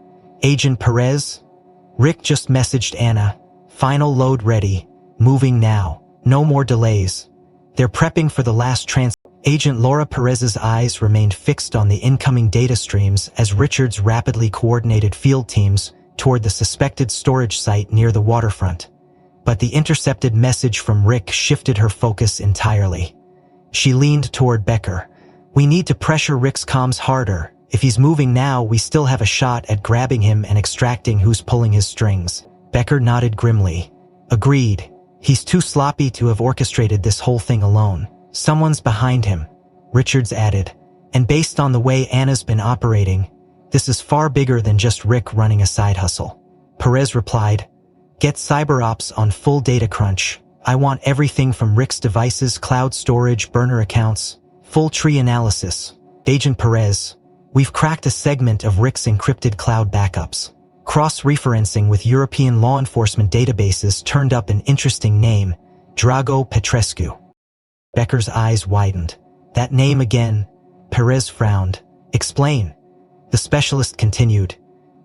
"Agent Perez? Rick just messaged Anna. Final load ready. Moving now. No more delays. They're prepping for the last Agent Laura Perez's eyes remained fixed on the incoming data streams as Richards rapidly coordinated field teams toward the suspected storage site near the waterfront. But the intercepted message from Rick shifted her focus entirely. She leaned toward Becker. "We need to pressure Rick's comms harder. If he's moving now, we still have a shot at grabbing him and extracting who's pulling his strings." Becker nodded grimly. "Agreed. He's too sloppy to have orchestrated this whole thing alone. Someone's behind him," Richards added. "And based on the way Anna's been operating, this is far bigger than just Rick running a side hustle." Perez replied, "Get CyberOps on full data crunch. I want everything from Rick's devices, cloud storage, burner accounts, full tree analysis. Agent Perez, we've cracked a segment of Rick's encrypted cloud backups. Cross-referencing with European law enforcement databases turned up an interesting name, Drago Petrescu. Becker's eyes widened. That name again? Perez frowned. Explain. The specialist continued.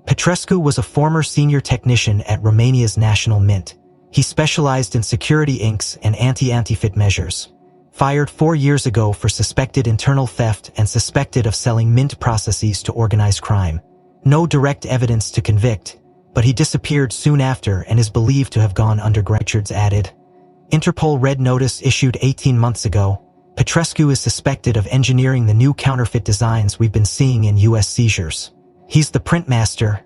Petrescu was a former senior technician at Romania's National Mint. He specialized in security inks and anti-fit measures. Fired 4 years ago for suspected internal theft and suspected of selling mint processes to organized crime. No direct evidence to convict, but he disappeared soon after and is believed to have gone underground. Richards added. Interpol red notice issued 18 months ago. Petrescu is suspected of engineering the new counterfeit designs we've been seeing in U.S. seizures. He's the print master.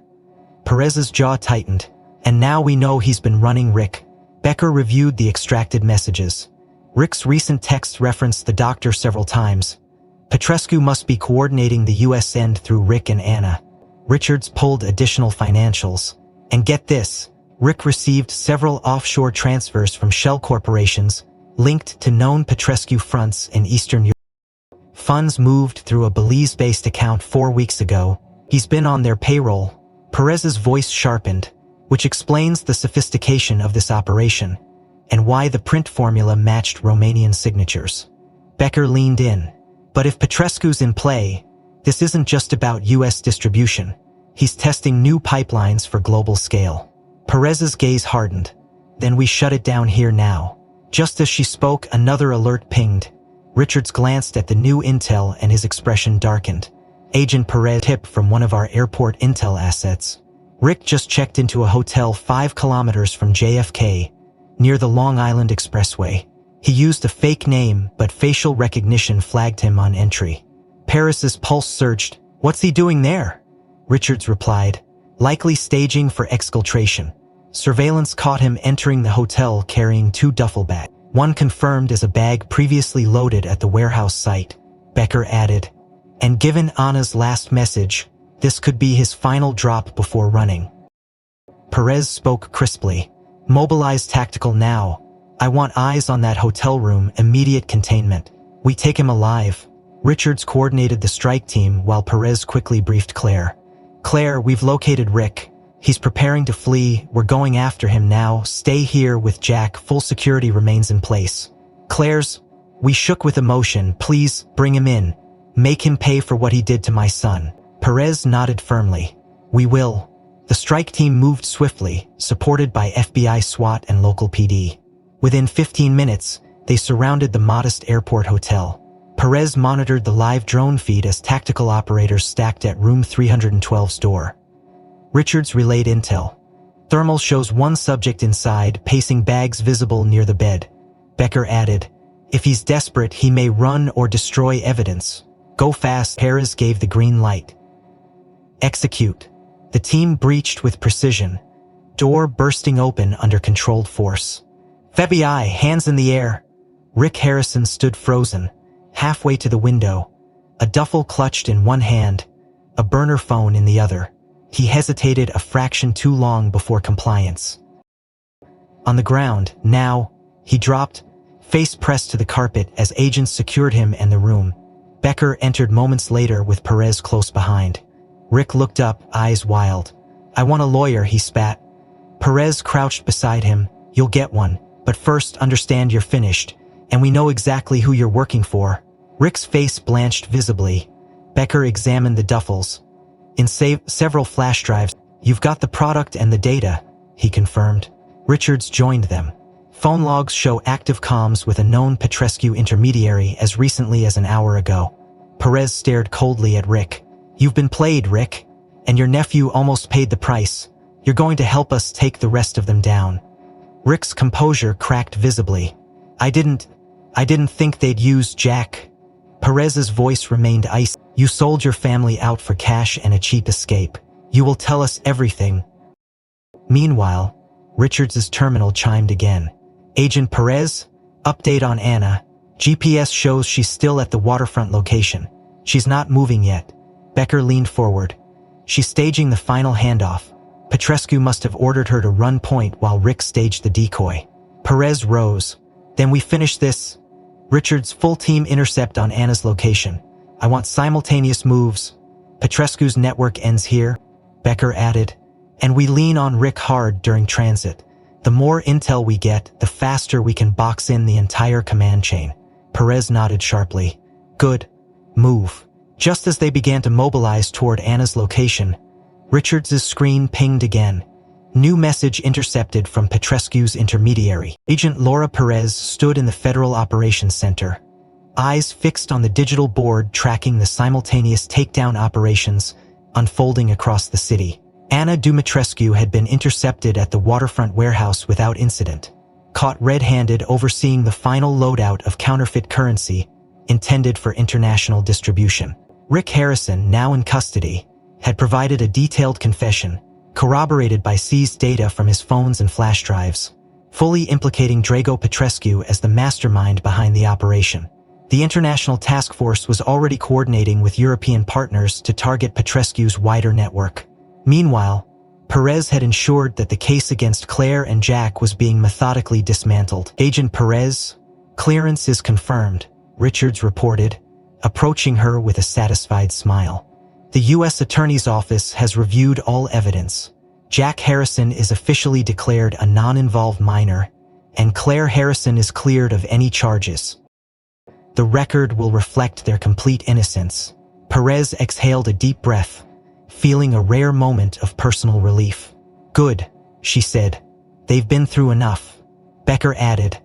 Perez's jaw tightened. And now we know he's been running Rick. Becker reviewed the extracted messages. Rick's recent texts referenced the doctor several times. Petrescu must be coordinating the U.S. end through Rick and Anna. Richards pulled additional financials. And get this, Rick received several offshore transfers from shell corporations linked to known Petrescu fronts in Eastern Europe. Funds moved through a Belize-based account 4 weeks ago. He's been on their payroll. Perez's voice sharpened, which explains the sophistication of this operation and why the print formula matched Romanian signatures. Becker leaned in. But if Petrescu's in play, this isn't just about U.S. distribution. He's testing new pipelines for global scale. Perez's gaze hardened. Then we shut it down here now. Just as she spoke, another alert pinged. Richards glanced at the new intel and his expression darkened. Agent Perez, tip from one of our airport intel assets. Rick just checked into a hotel 5 kilometers from JFK, near the Long Island Expressway. He used a fake name, but facial recognition flagged him on entry. Paris's pulse surged. What's he doing there? Richards replied, likely staging for exfiltration. Surveillance caught him entering the hotel carrying 2 duffel bags. One confirmed as a bag previously loaded at the warehouse site. Becker added, and given Anna's last message, this could be his final drop before running. Perez spoke crisply. Mobilize tactical now. I want eyes on that hotel room, immediate containment. We take him alive. Richards coordinated the strike team while Perez quickly briefed Claire. Claire, we've located Rick. He's preparing to flee. We're going after him now. Stay here with Jack. Full security remains in place. Claire's, we shook with emotion. Please, bring him in. Make him pay for what he did to my son. Perez nodded firmly. We will. The strike team moved swiftly, supported by FBI, SWAT, and local PD. Within 15 minutes, they surrounded the modest airport hotel. Perez monitored the live drone feed as tactical operators stacked at room 312's door. Richards relayed intel. Thermal shows one subject inside, pacing bags visible near the bed. Becker added, if he's desperate, he may run or destroy evidence. Go fast. Perez gave the green light. Execute. The team breached with precision, door bursting open under controlled force. FBI, hands in the air. Rick Harrison stood frozen, halfway to the window, a duffel clutched in one hand, a burner phone in the other. He hesitated a fraction too long before compliance. On the ground, now, he dropped, face pressed to the carpet as agents secured him and the room. Becker entered moments later with Perez close behind. Rick looked up, eyes wild. I want a lawyer, he spat. Perez crouched beside him. You'll get one, but first understand you're finished, and we know exactly who you're working for. Rick's face blanched visibly. Becker examined the duffels. In several flash drives, you've got the product and the data, he confirmed. Richards joined them. Phone logs show active comms with a known Petrescu intermediary as recently as an hour ago. Perez stared coldly at Rick. You've been played, Rick, and your nephew almost paid the price. You're going to help us take the rest of them down. Rick's composure cracked visibly. I didn't think they'd use Jack. Perez's voice remained icy. You sold your family out for cash and a cheap escape. You will tell us everything. Meanwhile, Richards' terminal chimed again. Agent Perez, update on Anna. GPS shows she's still at the waterfront location. She's not moving yet. Becker leaned forward. She's staging the final handoff. Petrescu must have ordered her to run point while Rick staged the decoy. Perez rose. Then we finish this. Richard's full team intercept on Anna's location. I want simultaneous moves. Petrescu's network ends here, Becker added. And we lean on Rick hard during transit. The more intel we get, the faster we can box in the entire command chain. Perez nodded sharply. Good. Move. Just as they began to mobilize toward Anna's location, Richards' screen pinged again. New message intercepted from Petrescu's intermediary. Agent Laura Perez stood in the Federal Operations Center, eyes fixed on the digital board tracking the simultaneous takedown operations unfolding across the city. Anna Dumitrescu had been intercepted at the waterfront warehouse without incident, caught red-handed overseeing the final loadout of counterfeit currency intended for international distribution. Rick Harrison, now in custody, had provided a detailed confession, corroborated by seized data from his phones and flash drives, fully implicating Drago Petrescu as the mastermind behind the operation. The international task force was already coordinating with European partners to target Petrescu's wider network. Meanwhile, Perez had ensured that the case against Claire and Jack was being methodically dismantled. Agent Perez, clearance is confirmed, Richards reported, approaching her with a satisfied smile. The U.S. Attorney's Office has reviewed all evidence. Jack Harrison is officially declared a non-involved minor, and Claire Harrison is cleared of any charges. The record will reflect their complete innocence. Perez exhaled a deep breath, feeling a rare moment of personal relief. Good, she said. They've been through enough, Becker added.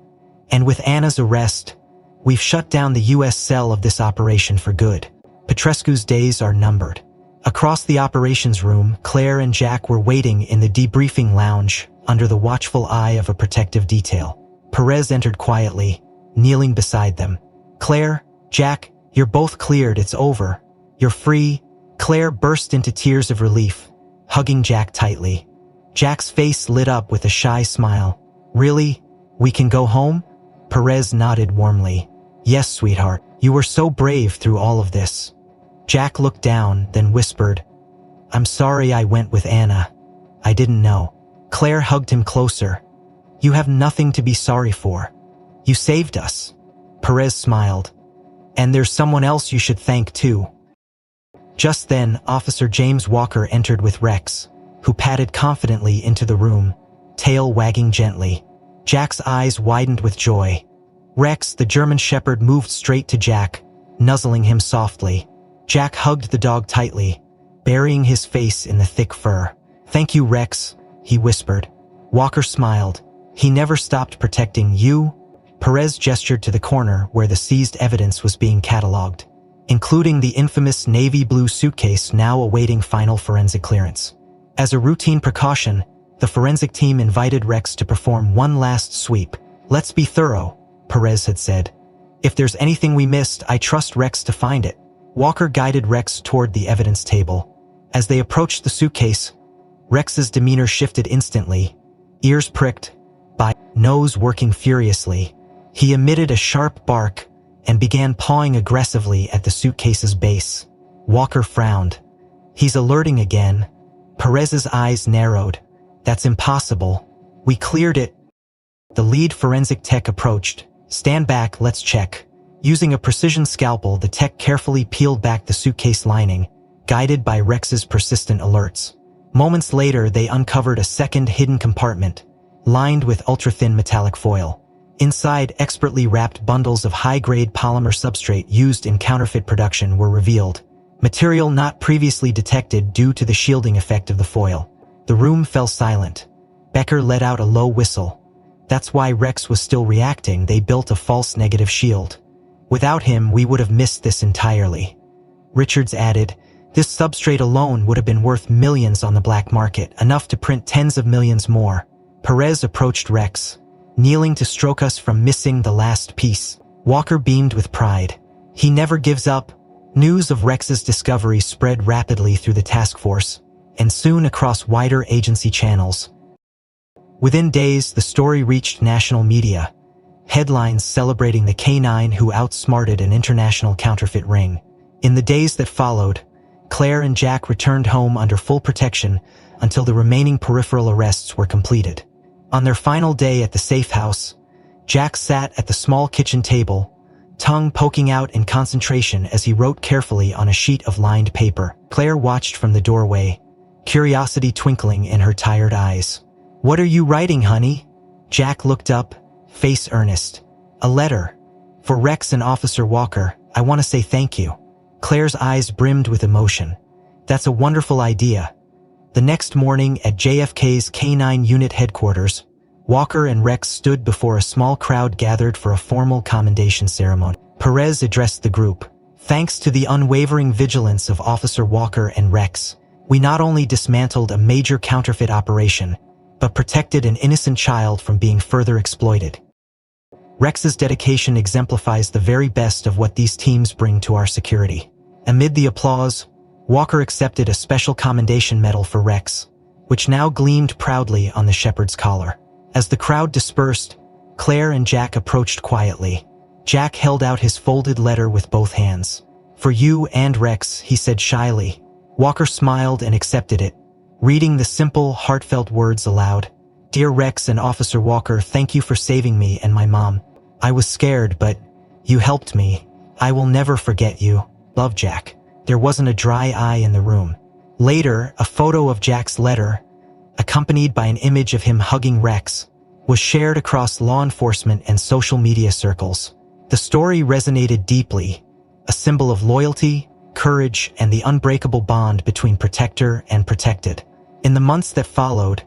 And with Anna's arrest, we've shut down the U.S. cell of this operation for good. Petrescu's days are numbered. Across the operations room, Claire and Jack were waiting in the debriefing lounge under the watchful eye of a protective detail. Perez entered quietly, kneeling beside them. Claire, Jack, you're both cleared, it's over. You're free. Claire burst into tears of relief, hugging Jack tightly. Jack's face lit up with a shy smile. Really? We can go home? Perez nodded warmly. Yes, sweetheart. You were so brave through all of this. Jack looked down, then whispered, I'm sorry I went with Anna. I didn't know. Claire hugged him closer. You have nothing to be sorry for. You saved us. Perez smiled. And there's someone else you should thank too. Just then, Officer James Walker entered with Rex, who padded confidently into the room, tail wagging gently. Jack's eyes widened with joy. Rex, the German shepherd, moved straight to Jack, nuzzling him softly. Jack hugged the dog tightly, burying his face in the thick fur. Thank you, Rex, he whispered. Walker smiled. He never stopped protecting you. Perez gestured to the corner where the seized evidence was being catalogued, including the infamous navy blue suitcase now awaiting final forensic clearance. As a routine precaution, the forensic team invited Rex to perform one last sweep. Let's be thorough, Perez had said. If there's anything we missed, I trust Rex to find it. Walker guided Rex toward the evidence table. As they approached the suitcase, Rex's demeanor shifted instantly, ears pricked, nose working furiously. He emitted a sharp bark and began pawing aggressively at the suitcase's base. Walker frowned. He's alerting again. Perez's eyes narrowed. That's impossible. We cleared it. The lead forensic tech approached. Stand back, let's check. Using a precision scalpel, the tech carefully peeled back the suitcase lining, guided by Rex's persistent alerts. Moments later, they uncovered a second hidden compartment, lined with ultra-thin metallic foil. Inside, expertly wrapped bundles of high-grade polymer substrate used in counterfeit production were revealed, material not previously detected due to the shielding effect of the foil. The room fell silent. Becker let out a low whistle. That's why Rex was still reacting. They built a false negative shield. Without him, we would have missed this entirely. Richards added, this substrate alone would have been worth millions on the black market, enough to print tens of millions more. Perez approached Rex, kneeling to stroke us from missing the last piece. Walker beamed with pride. He never gives up. News of Rex's discovery spread rapidly through the task force, and soon across wider agency channels. Within days, the story reached national media, headlines celebrating the K9 who outsmarted an international counterfeit ring. In the days that followed, Claire and Jack returned home under full protection until the remaining peripheral arrests were completed. On their final day at the safe house, Jack sat at the small kitchen table, tongue poking out in concentration as he wrote carefully on a sheet of lined paper. Claire watched from the doorway, curiosity twinkling in her tired eyes. "What are you writing, honey?" Jack looked up, face earnest. "A letter. For Rex and Officer Walker, I want to say thank you." Claire's eyes brimmed with emotion. "That's a wonderful idea." The next morning at JFK's K-9 Unit headquarters, Walker and Rex stood before a small crowd gathered for a formal commendation ceremony. Perez addressed the group. "Thanks to the unwavering vigilance of Officer Walker and Rex, we not only dismantled a major counterfeit operation, but protected an innocent child from being further exploited. Rex's dedication exemplifies the very best of what these teams bring to our security." Amid the applause, Walker accepted a special commendation medal for Rex, which now gleamed proudly on the shepherd's collar. As the crowd dispersed, Claire and Jack approached quietly. Jack held out his folded letter with both hands. "For you and Rex," he said shyly. Walker smiled and accepted it, reading the simple, heartfelt words aloud. "Dear Rex and Officer Walker, thank you for saving me and my mom. I was scared, but you helped me. I will never forget you. Love, Jack." There wasn't a dry eye in the room. Later, a photo of Jack's letter, accompanied by an image of him hugging Rex, was shared across law enforcement and social media circles. The story resonated deeply, a symbol of loyalty, courage, and the unbreakable bond between protector and protected. In the months that followed,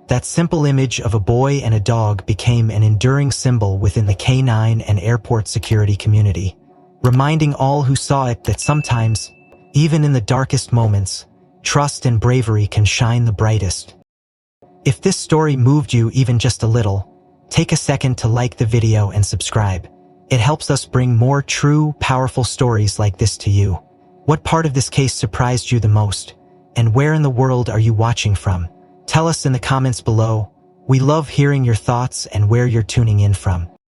that simple image of a boy and a dog became an enduring symbol within the K-9 and airport security community, reminding all who saw it that sometimes, even in the darkest moments, trust and bravery can shine the brightest. If this story moved you even just a little, take a second to like the video and subscribe. It helps us bring more true, powerful stories like this to you. What part of this case surprised you the most? And where in the world are you watching from? Tell us in the comments below. We love hearing your thoughts and where you're tuning in from.